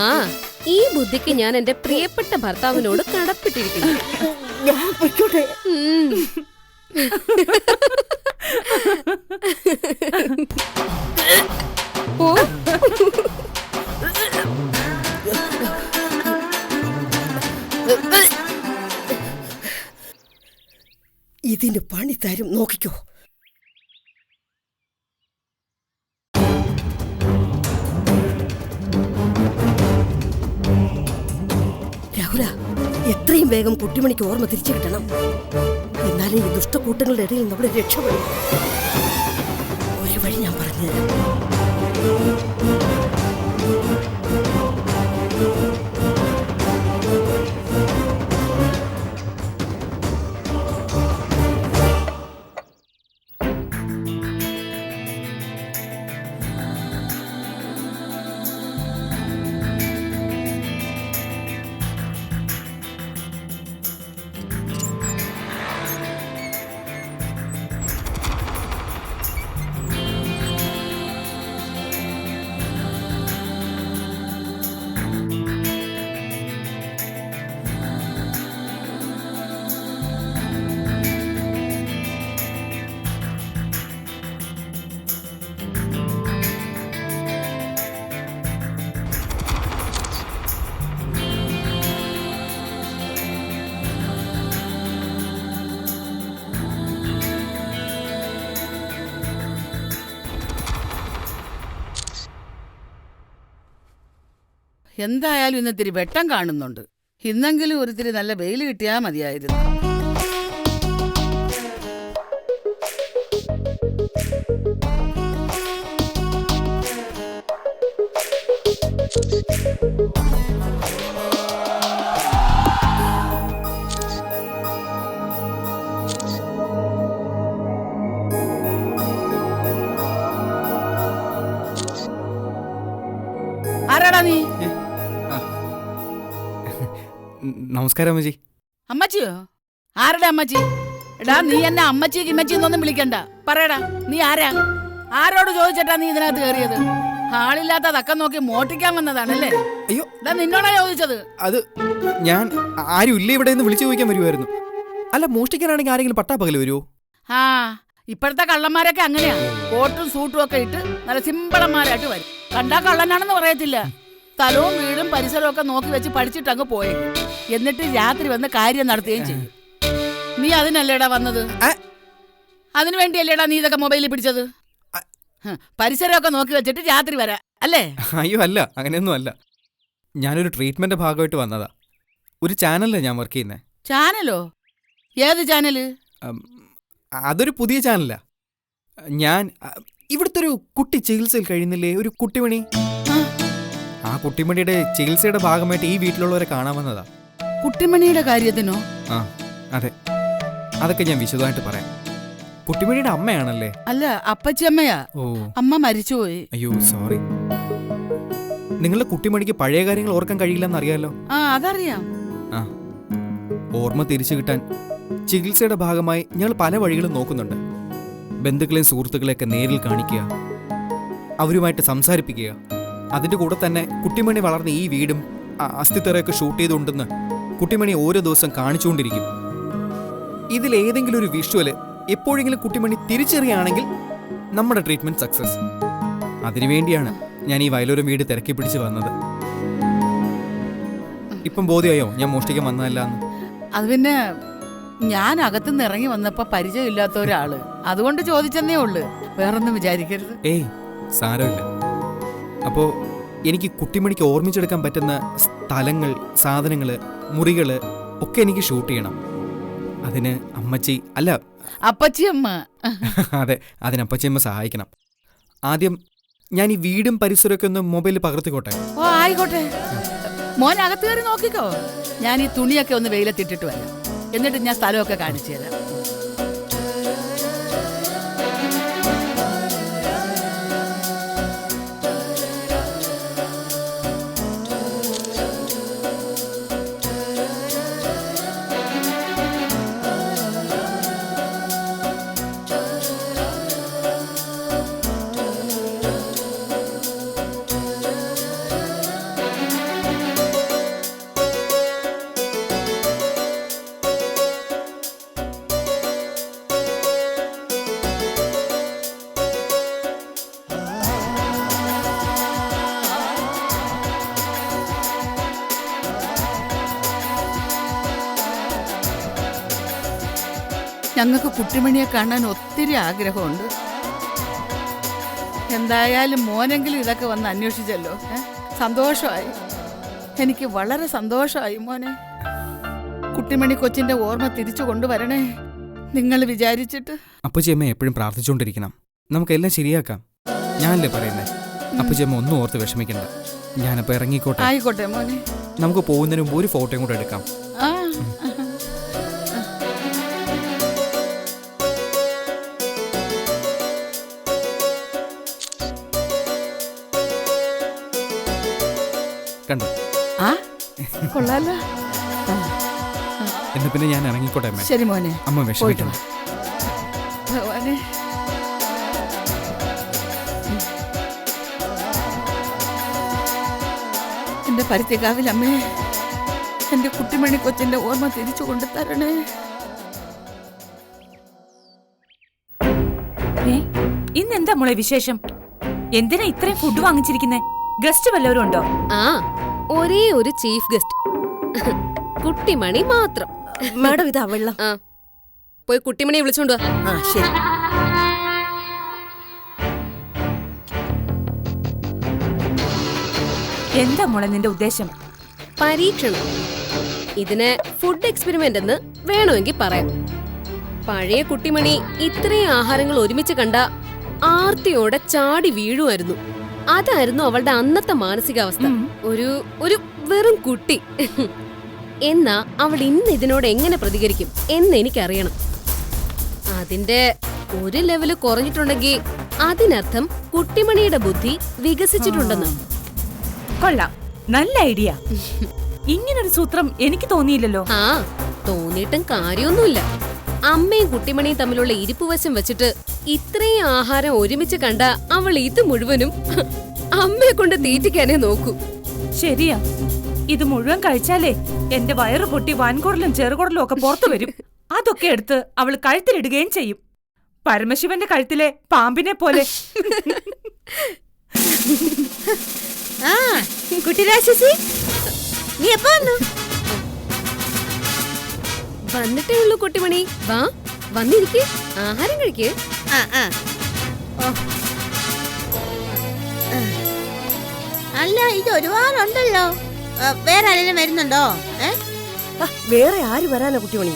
ഈ ബുദ്ധിക്ക് ഞാൻ എന്റെ പ്രിയപ്പെട്ട ഭർത്താവിനോട് കടപ്പെട്ടിരിക്കുന്നു. ഞാൻ പൊയ്ക്കോട്ടെ. ഉം. ഓ ഇതിന് പണി തരും, നോക്കിക്കോ. രാഹുല, എത്രയും വേഗം കുട്ടിമണിക്ക് ഓർമ്മ തിരിച്ചു കിട്ടണം. എന്നാലും ഈ ദുഷ്ടക്കൂട്ടങ്ങളുടെ ഇടയിൽ നമ്മുടെ രക്ഷപ്പെടും. ഒരു വഴി ഞാൻ പറഞ്ഞുതരാം. എന്തായാലും ഇന്നിത്തിരി വെട്ടം കാണുന്നുണ്ട്. ഇന്നെങ്കിലും ഒരിത്തിരി നല്ല വെയിൽ കിട്ടിയാൽ മതിയായിരുന്നു. ആരാടാ നീ? നമസ്കാരം അമ്മജി. അമ്മച്ചിയോ? ആരുടെ അമ്മച്ചി? എടാ നീ എന്നെ അമ്മച്ചി കിമ്മച്ചി എന്നൊന്നും വിളിക്കണ്ട. പറയടാ നീ ആരാ? ആരോട് ചോദിച്ചിട്ടാ നീ ഇതിനകത്ത് കയറിയത്? ആളില്ലാത്ത തക്കം നോക്കി മോട്ടിക്കാൻ വന്നതാണല്ലേ? അയ്യോ, നിന്നോടാ ചോദിച്ചത്. അത് ഞാൻ ആരും ഇല്ല ഇവിടെ നിന്ന് വിളിച്ചു ചോദിക്കാൻ വരുമായിരുന്നു. അല്ല, മോഷ്ടിക്കാനാണെങ്കിൽ ആരെങ്കിലും പട്ടാപ്പകൽ വരുമോ? ആ ഇപ്പോഴത്തെ കള്ളന്മാരൊക്കെ അങ്ങനെയാ. കോട്ടും സൂട്ടും ഒക്കെ ഇട്ട് നല്ല സിമ്പിളന്മാരായിട്ട് വരും. കണ്ടാ കള്ളനാണെന്ന് പറയത്തില്ല. സ്ഥലവും വീടും പരിസരവും ഒക്കെ നോക്കി വെച്ച് പഠിച്ചിട്ട് അങ്ങ് പോയേക്കും. എന്നിട്ട് രാത്രി വന്ന് കാര്യം നടത്തുകയും ചെയ്യും. നീ അതിനല്ലേടാ വന്നത്? അതിനു വേണ്ടിയല്ലേടാ നീ ഇതൊക്കെ മൊബൈലിൽ പിടിച്ചത്? പരിസരമൊക്കെ നോക്കി വെച്ചിട്ട് രാത്രി വരാ അല്ലേ? അയ്യോ അല്ല, അങ്ങനെയൊന്നും അല്ല. ഞാനൊരു ട്രീറ്റ്മെന്റ് ഭാഗമായിട്ട് വന്നതാ. ഒരു ചാനലിലാണ് ഞാൻ വർക്ക് ചെയ്യുന്നത്. ചാനലോ? ഏത് ചാനല്? അതൊരു പുതിയ ചാനലാ. ഞാൻ ഇവിടുത്തെ ഒരു കുട്ടി ചികിത്സയിൽ കഴിയുന്നില്ലേ, ഒരു കുട്ടിമണി. ആ കുട്ടിമണിയുടെ ചികിത്സയുടെ ഭാഗമായിട്ട് ഈ വീട്ടിലുള്ളവരെ കാണാൻ വന്നതാ. കുട്ടിമണിയുടെ കാര്യത്തിനോ? ആ അതെ, അതൊക്കെ ഞാൻ വിശദമായിട്ട് പറയാം. കുട്ടിമണിയുടെ അമ്മയാണല്ലേ? അല്ല, അപ്പച്ചിയമ്മയാ. ഓ, അമ്മ മരിച്ചുപോയി. അയ്യോ സോറി. നിങ്ങളുടെ കുട്ടിമണിക്ക് പഴയ കാര്യങ്ങൾ ഓർക്കാൻ കഴിയില്ലെന്ന് അറിയാലോ. ആ അതറിയാം. ആ ഓർമ്മ തിരിച്ചു കിട്ടാൻ ചികിത്സയുടെ ഭാഗമായി ഞങ്ങൾ പല വഴികളും നോക്കുന്നുണ്ട്. ബന്ധുക്കളെയും സുഹൃത്തുക്കളെയൊക്കെ നേരിൽ കാണിക്കുക, അവരുമായിട്ട് സംസാരിപ്പിക്കുക. അതിൻ്റെ കൂടെ തന്നെ കുട്ടിമണി വളർന്ന ഈ വീടും അസ്ഥിത്തറയൊക്കെ ഷൂട്ട് ചെയ്തുകൊണ്ടെന്ന് കുട്ടിമണി ഓരോ ദിവസം കാണിച്ചുകൊണ്ടിരിക്കും. ഇതിലേതെങ്കിലും ഒരു വിഷ്വല് എപ്പോഴെങ്കിലും കുട്ടിമണി തിരിച്ചറിയുകയാണെങ്കിൽ നമ്മുടെ ട്രീറ്റ്മെന്റ് സക്സസ്. അതിനുവേണ്ടിയാണ് ഞാൻ ഈ വയലോരം വീട് തിരക്കി പിടിച്ച് വന്നത്. ഇപ്പം ബോധ്യമായോ ഞാൻ മോഷ്ടിക്കാൻ വന്നതല്ല എന്ന്? അത് പിന്നെ ഞാൻ അകത്തുനിന്ന് ഇറങ്ങി വന്നപ്പോ പരിചയമില്ലാത്ത ഒരാള്, അതുകൊണ്ട് ചോദിച്ചെന്നേ ഉള്ളു. വേറൊന്നും വിചാരിക്കരുത്. ഏയ് സാരമില്ല. അപ്പോ എനിക്ക് കുട്ടിമണിക്ക് ഓർമ്മിച്ചെടുക്കാൻ പറ്റുന്ന സ്ഥലങ്ങൾ, സാധനങ്ങള്, മുറികള് ഒക്കെ എനിക്ക് ഷൂട്ട് ചെയ്യണം. അതിന് അമ്മച്ചി അല്ല അപ്പച്ചിയമ്മ. അതെ, അതിന് അപ്പച്ചിയമ്മ സഹായിക്കണം. ആദ്യം ഞാൻ ഈ വീടും പരിസരമൊക്കെ ഒന്ന് മൊബൈലിൽ പകർത്തിക്കോട്ടെ? ഓ ആയിക്കോട്ടെ. മോൻ അകത്ത് കയറി നോക്കിക്കോ. ഞാൻ ഈ തുണിയൊക്കെ ഒന്ന് വെയിലത്തിട്ടിട്ട് വരാം. എന്നിട്ട് ഞാൻ സ്ഥലമൊക്കെ കാണിച്ചു തരാം. ഞങ്ങൾക്ക് കുട്ടിമണിയെ കാണാൻ ഒത്തിരി ആഗ്രഹമുണ്ട്. എന്തായാലും മോനെങ്കിലും ഇതൊക്കെ വന്ന് അന്വേഷിച്ചല്ലോ. സന്തോഷമായി, എനിക്ക് വളരെ സന്തോഷമായി മോനെ. കുട്ടിമണി കൊച്ചിന്റെ ഓർമ്മ തിരിച്ചു കൊണ്ടുവരണേ നിങ്ങൾ വിചാരിച്ചിട്ട്. അപ്പച്ചിയമ്മ എപ്പോഴും പ്രാർത്ഥിച്ചുകൊണ്ടിരിക്കണം. നമുക്കെല്ലാം ശരിയാക്കാം. ഞാനല്ലേ പറയുന്നേ. അപ്പച്ചിയമ്മ ഒന്നും ഓർത്ത് വിഷമിക്കണ്ട. ഞാനപ്പോ ഇറങ്ങിക്കോട്ടെ. ആയിക്കോട്ടെ മോനെ. നമുക്ക് പോകുന്നതിന് മുമ്പ് ഒരു ഫോട്ടോയും കൂടെ എടുക്കാം. ആ കണ്ടോ? ആ കൊള്ളാലോ. എന്നാ പിന്നെ ഞാൻ ഇറങ്ങിക്കോട്ടെ അമ്മേ. ശരി മോനെ. അമ്മ വിഷമിക്കണം. ഭഗവാനെ, എന്റെ പരുത്തിക്കാവിലമ്മേ, എന്റെ കുട്ടിമണി കൊച്ചിന്റെ ഓർമ്മ തിരിച്ചു കൊണ്ടു തരണേ. ഇന്നെന്താ മോളെ വിശേഷം? എന്തിനാ ഇത്രയും ഫുഡ് വാങ്ങിച്ചിരിക്കുന്നേ? ഗസ്റ്റ് വല്ലവരും ഉണ്ടോ? ആ, ഒരേ ഒരു ചീഫ് ഗസ്റ്റ്, കുട്ടിമണി മാത്രം. മാഡം ഇതാ വെള്ളം. ആ, പോയി കുട്ടിമണിയെ വിളിച്ചോണ്ട് വാ. ആ ശരി. എന്താ മോളെ നിന്റെ ഉദ്ദേശം? പരീക്ഷണം. ഇതിന് ഫുഡ് എക്സ്പെരിമെന്റ് എന്ന് വേണമെങ്കിൽ പറയാം. പഴയ കുട്ടിമണി ഇത്രയും ആഹാരങ്ങൾ ഒരുമിച്ച് കണ്ട ആർത്തിയോടെ ചാടി വീഴുമായിരുന്നു. അതായിരുന്നു അവളുടെ അന്നത്തെ മാനസികാവസ്ഥ. ഒരു വെറും കുട്ടി. എന്നാ അവൾ ഇന്ന് ഇതിനോട് എങ്ങനെ പ്രതികരിക്കും എന്ന് എനിക്കറിയണം. അതിന്റെ ഒരു ലെവല് കുറഞ്ഞിട്ടുണ്ടെങ്കിൽ അതിനർത്ഥം കുട്ടിമണിയുടെ ബുദ്ധി വികസിച്ചിട്ടുണ്ടെന്ന്. കൊള്ളാം, നല്ല ഐഡിയ. ഇങ്ങനൊരു സൂത്രം എനിക്ക് തോന്നിയില്ലല്ലോ. ആ, തോന്നിയിട്ടും കാര്യമൊന്നുമില്ല. അമ്മയും കുട്ടിമണിയും തമ്മിലുള്ള ഇരിപ്പുവശം വെച്ചിട്ട് ഇത്രയും ആഹാരം ഒരുമിച്ച് കണ്ട അവൾ ഇത് മുഴുവനും അമ്മയെ കൊണ്ട് തീറ്റിക്കാനേ നോക്കൂ. ശരിയാ, ഇത് മുഴുവൻ കഴിച്ചാലേ എന്റെ വയറ് പൊട്ടി വൻകുടലും ചെറുകുടലും ഒക്കെ പുറത്തു വരും. അതൊക്കെ എടുത്ത് അവൾ കഴുത്തിലിടുകയും ചെയ്യും. പരമശിവന്റെ കഴുത്തിലെ പാമ്പിനെ പോലെ. ആ കുട്ടി രാക്ഷസി, നീ എപ്പോ വന്നു? വന്നിട്ടേ ഉള്ളൂ കുട്ടിമണി. വാ, വന്നിരിക്കേ, ആഹാരം കഴിക്കേ. അല്ല, ഇത് ഒരുപാടുണ്ടല്ലോ. വേറെ ആരെങ്കിലും വരുന്നുണ്ടോ? വേറെ ആര് വരാനാ കുട്ടിമണി?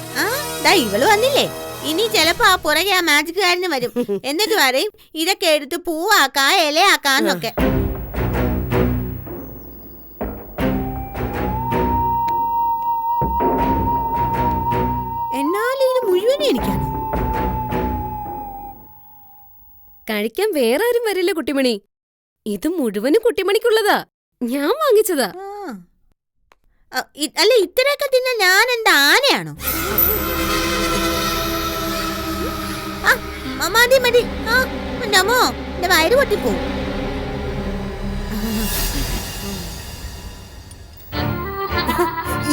ഇവള് വന്നില്ലേ? ഇനി ചിലപ്പോ ആ പുറകെ ആ മാജിക്കാരന് വരും. എന്നിട്ട് പറയും ഇതൊക്കെ എടുത്ത് പൂവാക്കാ ഇലയാക്കാന്നൊക്കെ. എന്നാലും ഇത് മുഴുവനും എനിക്കാണ് കഴിക്കാൻ വേറെ ആരും വരില്ല കുട്ടിമണി. ഇത് മുഴുവനും കുട്ടിമണിക്കുള്ളതാ. ഞാൻ വാങ്ങിച്ചതാ. അല്ല, ഇത്രയൊക്കെ തിന്ന ഞാൻ എന്താ ആനയാണോ? മതി മതി. അമ്മോ, എന്റെ വയറ് പൊട്ടിപ്പോവും.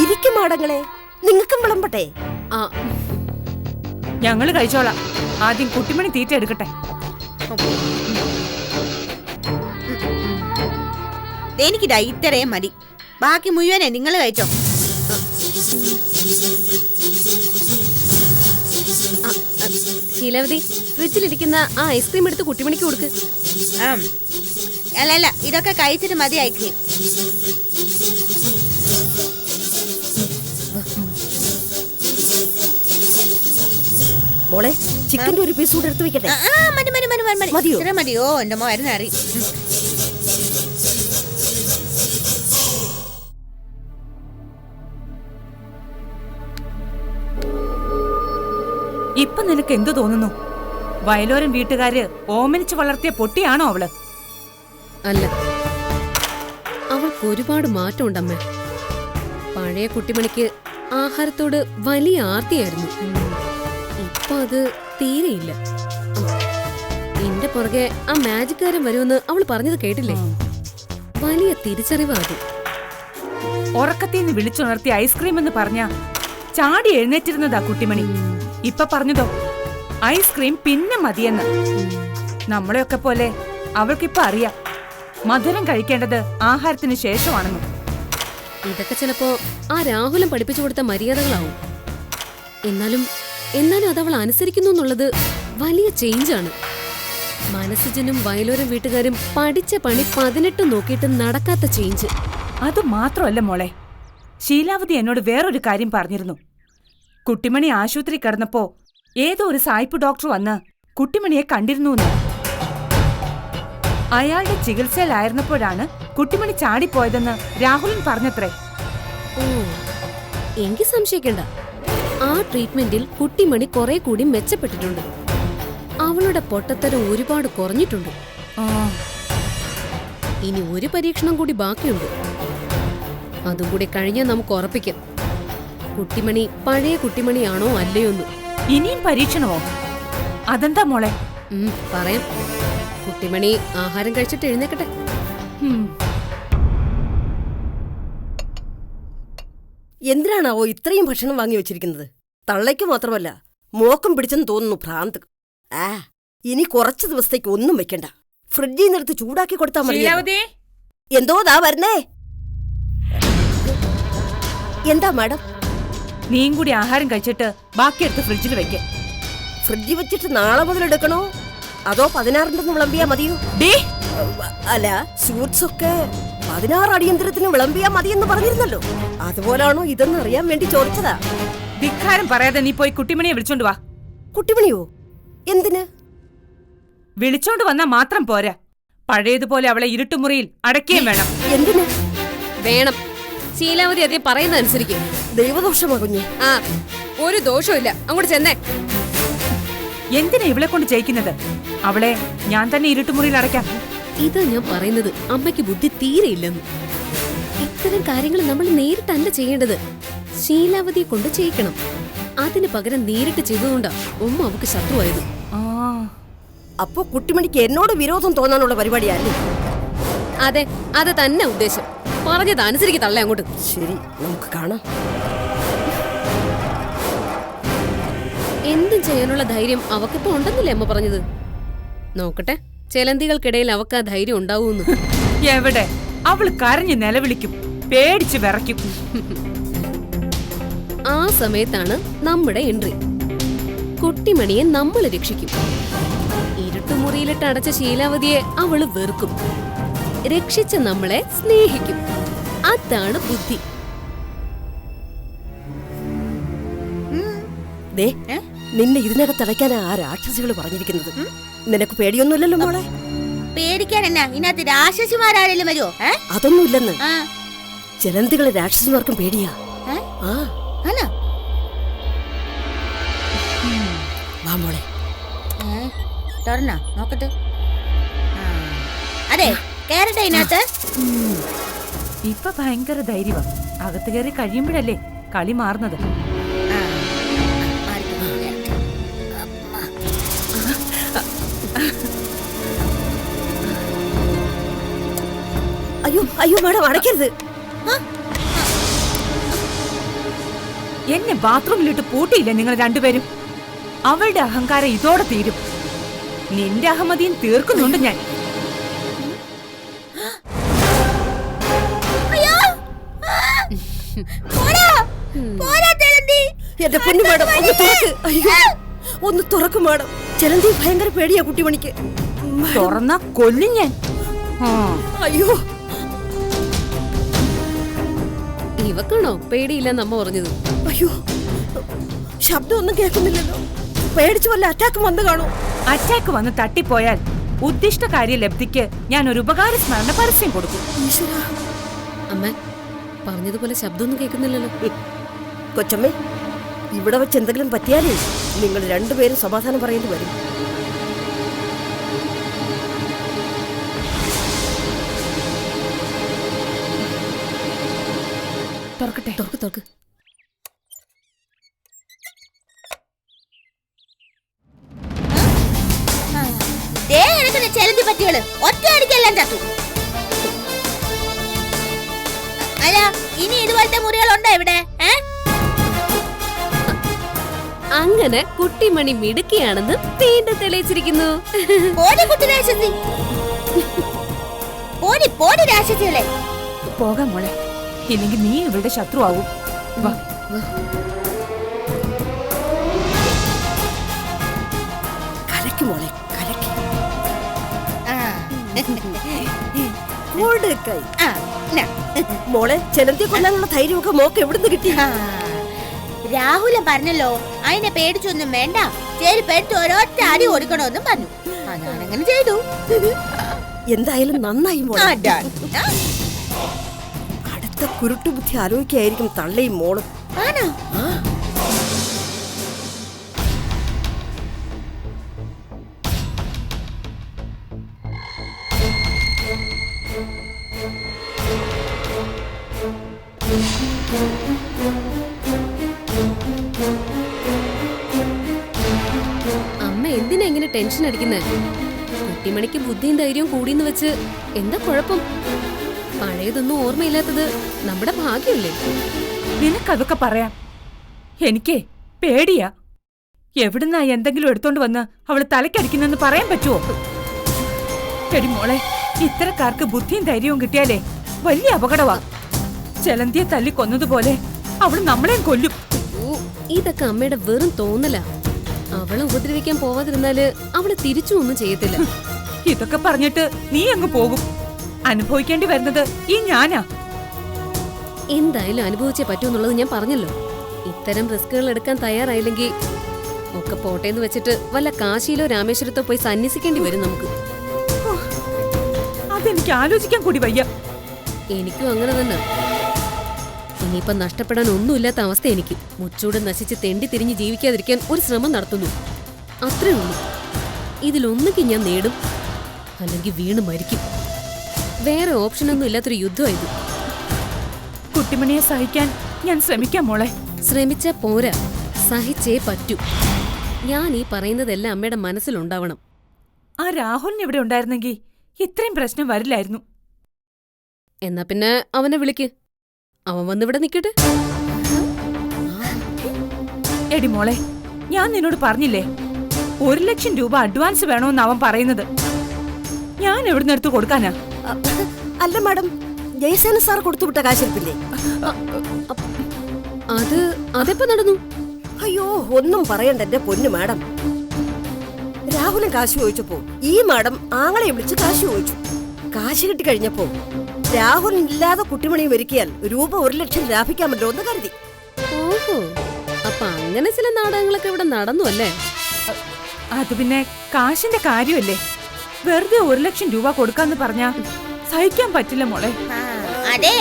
ഇരിക്കും മാടങ്ങളെ, നിങ്ങൾക്കും വിളമ്പട്ടെ. ഞങ്ങള് കഴിച്ചോളാം. ആദ്യം കുട്ടിമണി തീറ്റ എടുക്കട്ടെ. എനിക്കിതാ ഇത്രയും മതി. ബാക്കി മുഴുവനെ നിങ്ങൾ കഴിച്ചോ. ശീലവതി, ഫ്രിഡ്ജിലിരിക്കുന്ന ആ ഐസ്ക്രീം എടുത്ത് കുട്ടിമണിക്ക് കൊടുക്ക്. അല്ല, ഇതൊക്കെ കഴിച്ചിട്ട് മതി ഐസ്ക്രീം. മോളെ, ചിക്കൻ്റെ ഒരു പീസ് കൂടെ എടുത്ത് വെക്കട്ടെ. മതിയോ? മതിയോ? എന്റെ മരുന്ന് അറി. ഇപ്പൊ നിനക്ക് എന്തു തോന്നുന്നു? വയലോരം വീട്ടുകാര് ഓമനിച്ച് വളർത്തിയ പൊട്ടിയാണോ അവള്? അല്ല, അവൾക്ക് ഒരുപാട് മാറ്റമുണ്ടമ്മ. പഴയ കുട്ടിമണിക്ക് ആഹാരത്തോട് വലിയ ആർത്തിയായിരുന്നു. ഇപ്പൊ അത് തീരെയില്ല. എന്റെ പുറകെ ആ മാജിക്കാരൻ വരുമെന്ന് അവൾ പറഞ്ഞത് കേട്ടില്ലേ? വലിയ തിരിച്ചറിവാകും. ഉറക്കത്തിന്ന് വിളിച്ചുണർത്തി ഐസ്ക്രീം എന്ന് പറഞ്ഞ ചാടി എഴുന്നേറ്റിരുന്നതാ കുട്ടിമണി. ഇപ്പൊ പറഞ്ഞതോ ഐസ്ക്രീം പിന്നെ മതിയെന്ന്. നമ്മളെയൊക്കെ പോലെ അവൾക്കിപ്പൊ അറിയാം മധുരം കഴിക്കേണ്ടത് ആഹാരത്തിന് ശേഷമാണെന്ന്. ഇതൊക്കെ ചിലപ്പോ ആ രാഹുലം പഠിപ്പിച്ചു കൊടുത്ത മര്യാദകളാവും. എന്നാലും എന്നാലും അത് അവൾ അനുസരിക്കുന്നു എന്നുള്ളത് വലിയ ചേഞ്ചാണ്. മനസ്സിജനും വയലോരം വീട്ടുകാരും പഠിച്ച പണി 18 നോക്കിയിട്ട് നടക്കാത്ത ചേഞ്ച്. അത് മാത്രമല്ല മോളെ, ശീലാവതി എന്നോട് വേറൊരു കാര്യം പറഞ്ഞിരുന്നു. കുട്ടിമണി ആശുപത്രി കിടന്നപ്പോ ഏതോ ഒരു സായിപ്പ് ഡോക്ടർ വന്ന് കുട്ടിമണിയെ കണ്ടിരുന്നു. അയാളുടെ ചികിത്സയിലായിരുന്നപ്പോഴാണ് കുട്ടിമണി ചാടിപ്പോയതെന്ന് രാഹുലൻ പറഞ്ഞത്രേ. ഓ, എനിക്ക് സംശയിക്കണ്ട. ആ ട്രീറ്റ്മെന്റിൽ കുട്ടിമണി കുറെ കൂടി മെച്ചപ്പെട്ടിട്ടുണ്ട്. അവളുടെ പൊട്ടത്തരം ഒരുപാട് കുറഞ്ഞിട്ടുണ്ട്. ഇനി ഒരു പരീക്ഷണം കൂടി ബാക്കിയുണ്ട്. അതും കൂടി കഴിഞ്ഞാൽ നമുക്ക് ഉറപ്പിക്കാം കുട്ടിമണി പഴയ കുട്ടിമണിയാണോ അല്ലയോന്ന്. ഇനിയും പരീക്ഷണമോ? അതെന്താ മോളെ? പറയാം. കുട്ടിമണി ആഹാരം കഴിച്ചിട്ട് എഴുന്നേക്കട്ടെ. എന്തിനാണാവോ ഇത്രയും ഭക്ഷണം വാങ്ങി വെച്ചിരിക്കുന്നത്? തള്ളയ്ക്ക് മാത്രമല്ല മോക്കം പിടിച്ചെന്ന് തോന്നുന്നു ഭ്രാന്ത്. ഇനി കുറച്ചു ദിവസത്തേക്ക് ഒന്നും വെക്കണ്ട. ഫ്രിഡ്ജിൽ നിന്നെടുത്ത് ചൂടാക്കി കൊടുത്താൽ മതി. എന്തോതാ വരുന്നേ? എന്താ മാഡം? നീയും കൂടി ആഹാരം കഴിച്ചിട്ട് ബാക്കിയെടുത്ത് ഫ്രിഡ്ജിൽ വെക്ക. ഫ്രിഡ്ജിൽ വെച്ചിട്ട് നാളെ മുതൽ എടുക്കണോ അതോ 16 വിളമ്പിയാ മതിയോ? അല്ല, സ്വീറ്റ്സ് ഒക്കെ 16 അടിയന്തരത്തിന് വിളമ്പിയാ മതിയെന്ന് പറഞ്ഞിരുന്നല്ലോ. അതുപോലാണോ ഇതെന്ന് അറിയാൻ വേണ്ടി ചോദിച്ചതാ. ധിക്കാരം പറയാതെ നീ പോയി കുട്ടിമണിയെ വിളിച്ചോണ്ട് വാ. കുട്ടിമണിയോ? എന്തിന്? വിളിച്ചോണ്ട് വന്നാ മാത്രം പോരാ, പഴയതുപോലെ അവളെ ഇരുട്ടുമുറിയിൽ അടയ്ക്കുകയും വേണം. എന്തിന് വേണം? ശീലാവതി അതേ പറയുന്ന അനുസരിക്കും. ദൈവദോഷമാകുഞ്ഞേ. ഒരു ദോഷമില്ല, അങ്ങോട്ട് ചെന്നേ. എന്തിനാ ഇവളെ കൊണ്ട് ചെയ്യിക്കുന്നത്? അവളെ ഞാൻ തന്നെ ഇരുട്ടുമുറിയിൽ അടയ്ക്കാം. ഇതാ ഞാൻ പറയുന്നത്, അമ്മയ്ക്ക് ബുദ്ധി തീരെയില്ലെന്ന്. ഇത്തരം കാര്യങ്ങൾ നമ്മൾ നേരിട്ടല്ല ചെയ്യേണ്ടത്, ശീലാവതിയെ കൊണ്ട് ചെയ്യിക്കണം. അതിന് പകരം നേരിട്ട് ചെയ്തുകൊണ്ടാ ഉമ്മ അവക്ക് ശത്രുവായത്. അപ്പോ കുട്ടിമണിക്ക് എന്നോട് വിരോധം തോന്നാനുള്ള പരിപാടിയല്ലേ? അതെ, അത് തന്നെ ഉദ്ദേശം. പറഞ്ഞത് അനുസരിക്ക് തള്ളേ അങ്ങോട്ട്. ശരി, നമുക്ക് കാണാം. എന്തും ചെയ്യാനുള്ള ധൈര്യം അവക്കിപ്പോ ഉണ്ടെന്നില്ലേ അമ്മ പറഞ്ഞത്? നോക്കട്ടെ, ചെലന്തികൾക്കിടയിൽ അവക്ക് ആ ധൈര്യം ഉണ്ടാവൂന്ന്. എവിടെ? അവള് കരഞ്ഞ് നിലവിളിക്കും, പേടിച്ച് വിറയ്ക്കും. ആ സമയത്താണ് നമ്മുടെ എൻട്രി. കുട്ടിമണിയെ നമ്മൾ രക്ഷിക്കും. ഇരുട്ടുമുറിയിലിട്ട് അടച്ച ശീലാവതിയെ അവള് വെറുക്കും. രക്ഷിച്ച നമ്മളെ സ്നേഹിക്കും. അതാണ് ബുദ്ധി. നിന്നെ ഇതിനകത്തടയ്ക്കാനാ ആ രാക്ഷസികൾ പറഞ്ഞിരിക്കുന്നത്. നിനക്ക് പേടിയൊന്നുമില്ലല്ലോ മോളെ? പേടിക്കാൻ എന്നാ, ഇതിനകത്ത് രാക്ഷസിമാരാരെങ്കിലും വരുമോ? അതൊന്നുമില്ലെന്ന്. ജലന്തികളെ രാക്ഷസിമാർക്കും പേടിയാ. വാ മോളെ. തുറന്നാ നോക്കട്ടെ. അതെ, കേരട്ടെ ഇതിനകത്ത്. ഇപ്പൊ ഭയങ്കര ധൈര്യവാ. അകത്ത് കയറി കഴിയുമ്പോഴല്ലേ കളി മാറുന്നത്. അയ്യോ അയ്യോ മാഡം, അടയ്ക്കരുത്. എന്നെ ബാത്റൂമിലിട്ട് പൂട്ടിയില്ലേ നിങ്ങൾ രണ്ടുപേരും? അവളുടെ അഹങ്കാരം ഇതോടെ തീരും. നിന്റെ അഹമ്മതിയും തീർക്കുന്നുണ്ട് ഞാൻ. എന്റെ പൊന്നു മാഡം, ഒന്ന് തുറക്ക്. അയ്യോ, ഒന്ന് തുറക്കും മാഡം. ചെലന്തി ഭയങ്കര പേടിയാ കുട്ടിമണിക്ക്. തുറന്നാ കൊല്ലും ഞാൻ. അയ്യോ, ഇവക്കാണോ പേടിയില്ലെന്ന് അമ്മ പറഞ്ഞത്? അയ്യോ, ശബ്ദം ഒന്നും കേൾക്കുന്നില്ലല്ലോ. പേടിച്ചു വല്ല അറ്റാക്ക് വന്നു കാണൂ. അറ്റാക്ക് വന്ന് തട്ടിപ്പോയാൽ ഉദ്ദിഷ്ട കാര്യലബ്ധിക്ക് ഞാൻ ഒരു ഉപകാര സ്മരണ പരസ്യം കൊടുക്കും. അമ്മ പറഞ്ഞതുപോലെ ശബ്ദമൊന്നും കേൾക്കുന്നില്ലല്ലോ. കൊച്ചമ്മേ, ഇവിടെ വെച്ച് എന്തെങ്കിലും പറ്റിയാലേ നിങ്ങൾ രണ്ടുപേരും സമാധാനം പറയേണ്ടി വരും. തുറക്കട്ടെ. തുറക്ക് തുറക്ക്. ചെലന്തി പറ്റികള് ഒറ്റയടിക്കെല്ലാം ചത്തു. അല്ല, ഇനി ഇതുപോലത്തെ മുറികളുണ്ടോ ഇവിടെ? അങ്ങനെ കുട്ടിമണി മിടുക്കിയാണെന്ന് വീണ്ടും തെളിയിച്ചിരിക്കുന്നു. പോകാം മോളെ, ഇല്ലെങ്കിൽ നീ ഇവളുടെ ശത്രു ആവും. വാ. കലക്കി മോളെ കലക്കി. കൊടുക്കായി. മോളെ ചെലന്തി കൊല്ലാനുള്ള ധൈര്യമൊക്കെ മോക്ക് എവിടുന്ന് കിട്ടി? രാഹുലൻ പറഞ്ഞല്ലോ അതിനെ പേടിച്ചൊന്നും വേണ്ട, ചെരുപ്പെടുത്ത് ഒരൊറ്റ അടി കൊടുക്കണമെന്നും പറഞ്ഞു. ഞാനങ്ങനെ ചെയ്തു. എന്തായാലും നന്നായി മോളെ. അടുത്ത കുരുട്ടുബുദ്ധി ആലോചിക്കായിരിക്കും തള്ളയും മോളും. ആണോ? അമ്മ എന്തിനാ ഇങ്ങനെ ടെൻഷൻ അടിക്കുന്നത്? കുട്ടിമണിക്ക് ബുദ്ധിയും ധൈര്യവും കൂടിയെന്ന് വെച്ച് എന്താ കുഴപ്പം? പഴയതൊന്നും ഓർമ്മയില്ലാത്തത് നമ്മുടെ ഭാഗ്യമല്ലേ? നിനക്കതൊക്കെ പറയാം. എനിക്കേ പേടിയാ. എവിടുന്നാ എന്തെങ്കിലും എടുത്തോണ്ട് വന്ന് അവള് തലക്കടിക്കുന്നെന്ന് പറയാൻ പറ്റുമോ? എടി മോളെ, ഇത്തരക്കാർക്ക് ബുദ്ധിയും ധൈര്യവും കിട്ടിയാലേ വലിയ അപകടവാ. ചെലന്തിയെ തല്ലി കൊന്നതുപോലെ അവള് നമ്മളെയും കൊല്ലും. ഇതൊക്കെ അമ്മയുടെ വെറും തോന്നലാ. അവളെ ഉപദ്രവിക്കാൻ പോവാതിരുന്നാല് അവള് തിരിച്ചു ഒന്നും ചെയ്യത്തില്ല. ഇതൊക്കെ പറഞ്ഞിട്ട് നീ അങ്ങ് പോകും. അനുഭവിക്കേണ്ടി വരുന്നത് ഈ ഞാനാ. എന്തായാലും അനുഭവിച്ചേ പറ്റൂന്നുള്ളത് ഞാൻ പറഞ്ഞല്ലോ. ഇത്തരം റിസ്കുകൾ എടുക്കാൻ തയ്യാറായില്ലെങ്കിൽ ഒക്കെ പോട്ടേന്ന് വെച്ചിട്ട് വല്ല കാശിയിലോ രാമേശ്വരത്തോ പോയി സന്യസിക്കേണ്ടി വരും നമുക്ക്. അതെനിക്ക് ആലോചിക്കാൻ കൂടി വയ്യ. എനിക്കും അങ്ങനെ തന്നെ. ഇനിയിപ്പം നഷ്ടപ്പെടാൻ ഒന്നുമില്ലാത്ത അവസ്ഥ എനിക്ക്. മുച്ചൂടെ നശിച്ച് തെണ്ടി തിരിഞ്ഞ് ജീവിക്കാതിരിക്കാൻ ഒരു ശ്രമം നടത്തുന്നു, അത്രേ ഉള്ളൂ. ഇതിലൊന്നുകിൽ ഞാൻ നേടും, അല്ലെങ്കിൽ വീണ് മരിക്കും. വേറെ ഓപ്ഷനൊന്നും ഇല്ലാത്തൊരു യുദ്ധമായത്. കുട്ടിമണിയെ സഹിക്കാൻ ഞാൻ ശ്രമിക്കാം മോളെ. ശ്രമിച്ചാ പോരാ, സഹിച്ചേ പറ്റൂ. ഞാൻ ഈ പറയുന്നതെല്ലാം അമ്മയുടെ മനസ്സിലുണ്ടാവണം. ആ രാഹുലിന് ഇവിടെ ഉണ്ടായിരുന്നെങ്കിൽ ഇത്രയും പ്രശ്നം വരില്ലായിരുന്നു. എന്നാ പിന്നെ അവനെ വിളിക്ക്, അവൻ വന്നിവിടെ നിക്കട്ടെ. എടി മോളെ, ഞാൻ നിന്നോട് പറഞ്ഞില്ലേ 1 ലക്ഷം രൂപ അഡ്വാൻസ് വേണമെന്ന് അവൻ പറയുന്നത്. ഞാൻ എവിടുന്ന് എടുത്ത് കൊടുക്കാനാ? അല്ല മാഡം, ജയസേന സാർ കൊടുത്തുവിട്ട കാശിരിപ്പില്ലേ? അതെപ്പോ നടന്നു? അയ്യോ, ഒന്നും പറയണ്ട എന്റെ പൊന്നു മാഡം. രാഹുലൻ കാശ് ചോദിച്ചപ്പോ ഈ മാഡം ആങ്ങളെ വിളിച്ച് കാശ് ചോദിച്ചു. കാശ് കിട്ടി കഴിഞ്ഞപ്പോ രാഹുലൻ ഇല്ലാതെ കുട്ടിമണി ഒരുക്കിയാൽ രൂപ 1 ലക്ഷം ലാഭിക്കാമല്ലോ എന്ന് കരുതി. ഓഹോ, അപ്പൊ അങ്ങനെ ചില നാടകങ്ങളൊക്കെ ഇവിടെ നടന്നു അല്ലേ? അത് പിന്നെ കാശിന്റെ കാര്യമല്ലേ. വെറുതെ 1 ലക്ഷം രൂപ കൊടുക്കാന്ന് പറഞ്ഞാ സഹിക്കാൻ പറ്റില്ല മോളെ. അതെ,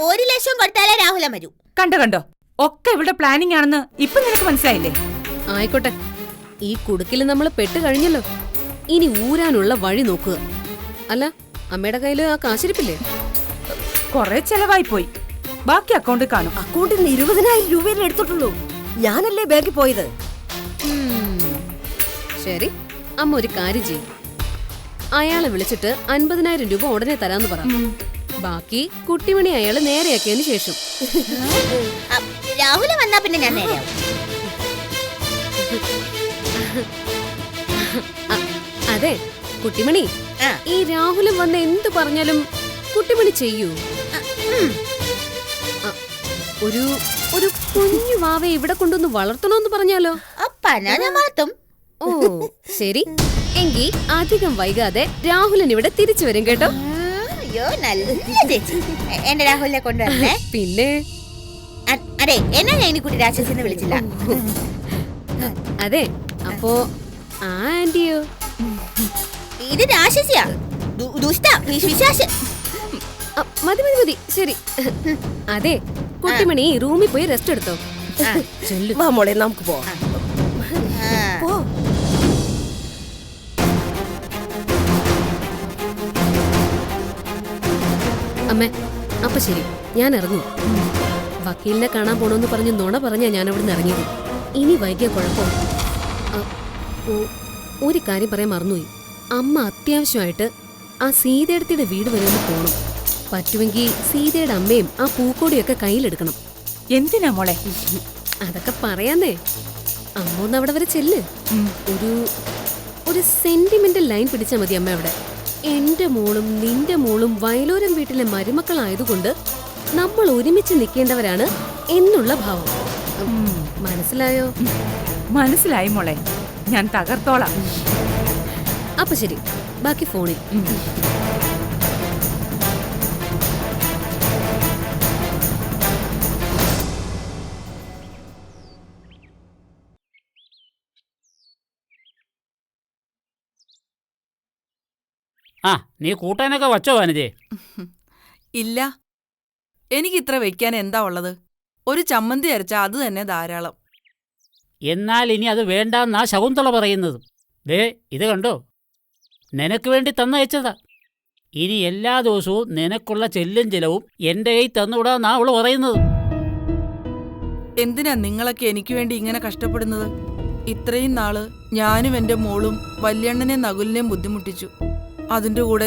1 ലക്ഷം കൊടുത്താലേ രാഹുലൻ വരൂ. കണ്ടോ, ഒക്കെ ഇവിടെ പ്ലാനിങ് ആണെന്ന് ഇപ്പൊ നിനക്ക് മനസ്സിലായില്ലേ? ആയിക്കോട്ടെ, ഈ കുടുക്കിൽ നമ്മൾ പെട്ട് കഴിഞ്ഞല്ലോ. ഇനി ഊരാനുള്ള വഴി നോക്കുക. അല്ല, അമ്മയുടെ കയ്യില് ആ കാശിരിപ്പില്ലേ? കൊറേ ചെലവായി പോയി, ബാക്കി അക്കൗണ്ടിൽ കാണും. അക്കൗണ്ടിൽ നിന്ന് 20,000 രൂപയെ എടുത്തിട്ടുള്ളൂ. ഞാനല്ലേ ബാങ്കിൽ പോയത്. ശരി, അമ്മ ഒരു കാര്യം ചെയ്യും. അയാളെ വിളിച്ചിട്ട് 50,000 രൂപ ഉടനെ തരാന്ന് പറ. ബാക്കി കുട്ടിമണി അയാള് നേരെയാക്കിയതിന് ശേഷം. രാഹുലൻ വന്നാ പിന്നെ ഞാൻ നേരെയാവും. അതെ കുട്ടിമണി, ഈ രാഹുലൻ വന്ന് എന്ത് പറഞ്ഞാലും കുട്ടിമണി ചെയ്യൂ. ഒരു ഒരു കുഞ്ഞു വാവെ ഇവിടെ കൊണ്ടൊന്ന് വളർത്തണോന്ന് പറഞ്ഞാലോ? ഞാൻ വളർത്തും. ഓ ശരി, എങ്കിൽ അധികം വൈകാതെ രാഹുലൻ ഇവിടെ തിരിച്ചു വരും കേട്ടോ. അയ്യോ, നല്ല ചേച്ചി. എന്റെ രാഹുലിനെ കൊണ്ടുവരണേ. പിന്നെ അതെ, എന്നാ ഞാൻ ഇനി കുട്ടി രാക്ഷസിന്ന് വിളിച്ചില്ല. അതെ, അപ്പോ ആ ആന്റിയോ? ഇത് രാക്ഷസിയാ, ദുഷ്ട വിശ്വാസം. മതി മതി മതി, ശരി. അതെ, കുട്ടിമണി റൂമിൽ പോയി റെസ്റ്റ് എടുത്തോ. വാ മോളെ, നമുക്ക് പോവാം. അമ്മേ, അപ്പൊ ശരി, ഞാൻ ഇറങ്ങും. വക്കീലിനെ കാണാൻ പോണോന്ന് പറഞ്ഞ് നുണ പറഞ്ഞാ ഞാൻ അവിടുന്ന് ഇറങ്ങിയത്. ഇനി വൈകിയ കുഴപ്പം. ഒരു കാര്യം പറയാൻ മറന്നുപോയി. അമ്മ അത്യാവശ്യമായിട്ട് ആ സീതയുടെ വീട് വരെ ഒന്ന് പോണം. പറ്റുമെങ്കിൽ സീതയുടെ അമ്മയും ആ പൂക്കോടിയൊക്കെ കയ്യിലെടുക്കണം. എന്തിനാ മോളെ? അതൊക്കെ പറയാന്നേ. അമ്മ ഒന്ന് അവിടെ വരെ ചെല്ല്. ഒരു സെന്റിമെന്റൽ ലൈൻ പിടിച്ചാൽ മതി അമ്മ അവിടെ. എന്റെ മോളും നിന്റെ മോളും വയലോരം വീട്ടിലെ മരുമക്കളായതുകൊണ്ട് നമ്മൾ ഒരുമിച്ച് നിൽക്കേണ്ടവരാണ് എന്നുള്ള ഭാവം. മനസ്സിലായോ? മനസ്സിലായി മോളെ. ഞാൻ തകർത്തോളാം. അപ്പൊ ശരി, ബാക്കി ഫോണിൽ. ആ, നീ കൂട്ടാനൊക്കെ വച്ചോ വനജേ? ഇല്ല, എനിക്കിത്ര വെക്കാൻ എന്താ ഉള്ളത്? ഒരു ചമ്മന്തി അരച്ചാൽ അത് തന്നെ ധാരാളം. എന്നാൽ ഇനി അത് വേണ്ടെന്നാ ശകുന്തള പറയുന്നത്. ദേ ഇത് കണ്ടോ, നിനക്ക് വേണ്ടി തന്നയച്ചതാ. ഇനി എല്ലാ ദിവസവും നിനക്കുള്ള ചെല്ലും ചെലവും എൻ്റെ കൈ തന്നുവിടാന്നാ അവള് പറയുന്നത്. എന്തിനാ നിങ്ങളൊക്കെ എനിക്ക് വേണ്ടി ഇങ്ങനെ കഷ്ടപ്പെടുന്നത്? ഇത്രയും നാള് ഞാനും എൻ്റെ മോളും വല്യണ്ണനെയും നകുലിനെയും ബുദ്ധിമുട്ടിച്ചു. അതിൻ്റെ കൂടെ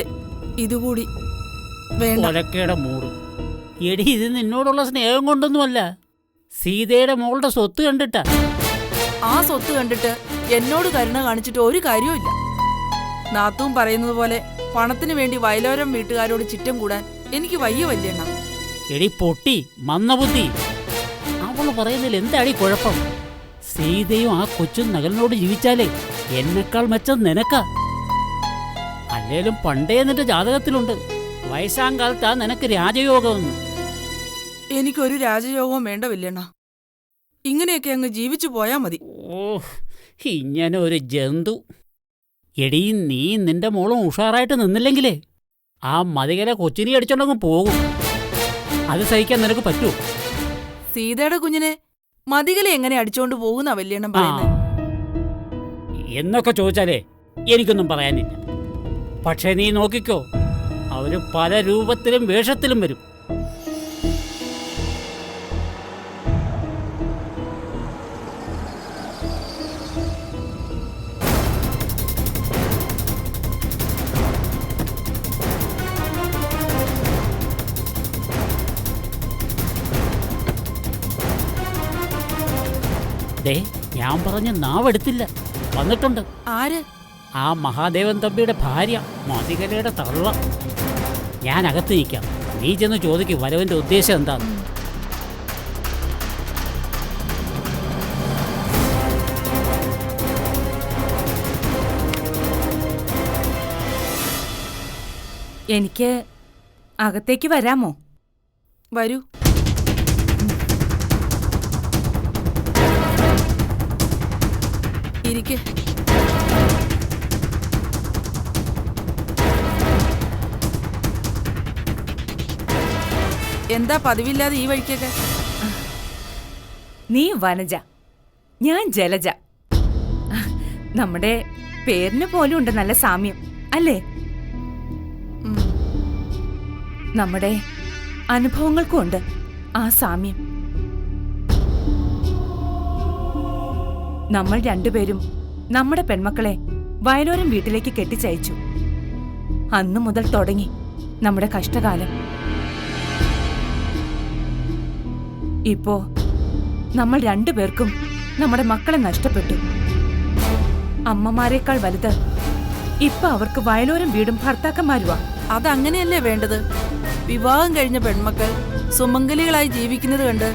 ഇതുകൂടി വേണ്ട. ഒലക്കയുടെ മൂട്. എടി, ഇത് നിന്നോടുള്ള സ്നേഹം കൊണ്ടൊന്നുമല്ല, സീതയുടെ മോളുടെ സ്വത്ത് കണ്ടിട്ടാ. ആ സ്വത്ത് കണ്ടിട്ട് എന്നോട് കരുണ കാണിച്ചിട്ട് ഒരു കാര്യവുമില്ല. നാത്തൂൻ പറയുന്നത് പോലെ പണത്തിന് വേണ്ടി വയലോരം വീട്ടുകാരോട് ചിറ്റം കൂടാൻ എനിക്ക് വയ്യ വല്യണ്ണ. എടി പൊട്ടി മന്ദബുദ്ധി, അവള് പറയുന്നതിൽ എന്താടി കുഴപ്പം? സീതയും ആ കൊച്ചും നഗലിനോട് ജീവിച്ചാലേ എന്നെക്കാൾ മെച്ചം നിനക്കാ. അല്ലേലും പണ്ടേ നിന്റെ ജാതകത്തിലുണ്ട് വയസ്സാം കാലത്താ നിനക്ക് രാജയോഗമെന്ന്. എനിക്കൊരു രാജയോഗവും വേണ്ട വല്യണ്ണ. ഇങ്ങനെയൊക്കെ അങ്ങ് ജീവിച്ചു പോയാ മതി. ഓ, ഇങ്ങനെ ഒരു ജന്തു. എടീ, നീ നിന്റെ മോളും ഉഷാറായിട്ട് നിന്നില്ലെങ്കിലേ ആ മതികല കൊച്ചിനി അടിച്ചോണ്ടങ്ങ് പോകും. അത് സഹിക്കാൻ നിനക്ക് പറ്റുമോ? സീതയുടെ കുഞ്ഞിനെ മതികല എങ്ങനെ അടിച്ചോണ്ട് പോകുന്ന വല്യണ്ണം പറയുന്നത്? എന്നൊക്കെ ചോദിച്ചാലേ എനിക്കൊന്നും പറയാനില്ല. പക്ഷേ നീ നോക്കിക്കോ, അവര് പല രൂപത്തിലും വേഷത്തിലും വരും. ഞാൻ പറഞ്ഞ നാവെടുത്തില്ല, വന്നിട്ടുണ്ട്. ആര്? ആ മഹാദേവൻ തമ്പിയുടെ ഭാര്യ മതികലയുടെ തള്ള. ഞാൻ അകത്ത് നിൽക്കാം, നീ ചെന്ന് ചോദിക്കും വരവന്റെ ഉദ്ദേശം എന്താന്ന്. എനിക്ക് അകത്തേക്ക് വരാമോ? വരൂ. ഇരിക്ക്. എന്താ പതിവില്ലാതെ ഈ വഴിക്കൊക്കെ? നീ വനജ, ഞാൻ ജലജ. നമ്മുടെ പേരിന് പോലും ഉണ്ട് നല്ല സാമ്യം അല്ലേ? നമ്മുടെ അനുഭവങ്ങൾക്കും ഉണ്ട് ആ സാമ്യം. നമ്മൾ രണ്ടുപേരും നമ്മുടെ പെൺമക്കളെ വയലോരം വീട്ടിലേക്ക് കെട്ടിച്ചയച്ചു. അന്നു മുതൽ തുടങ്ങി നമ്മുടെ കഷ്ടകാലം. ഇപ്പോ നമ്മൾ രണ്ടുപേർക്കും നമ്മുടെ മക്കളെ നഷ്ടപ്പെട്ടു. അമ്മമാരെക്കാൾ വലുത് ഇപ്പൊ അവർക്ക് വയലോരം വീടും ഭർത്താക്കന്മാരുവാ. അതങ്ങനെയല്ലേ വേണ്ടത്? വിവാഹം കഴിഞ്ഞ പെൺമക്കൾ സുമംഗലികളായി ജീവിക്കുന്നത് കണ്ട്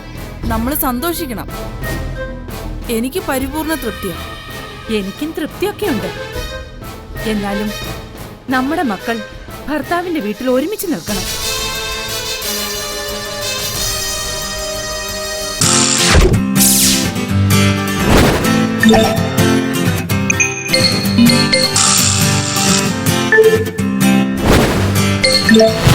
നമ്മൾ സന്തോഷിക്കണം. എനിക്ക് പരിപൂർണ തൃപ്തിയാണ്. എനിക്കും തൃപ്തിയൊക്കെയുണ്ട്. എന്നാലും നമ്മുടെ മക്കൾ ഭർത്താവിന്റെ വീട്ടിൽ ഒരുമിച്ച് നിൽക്കണം. Yeah.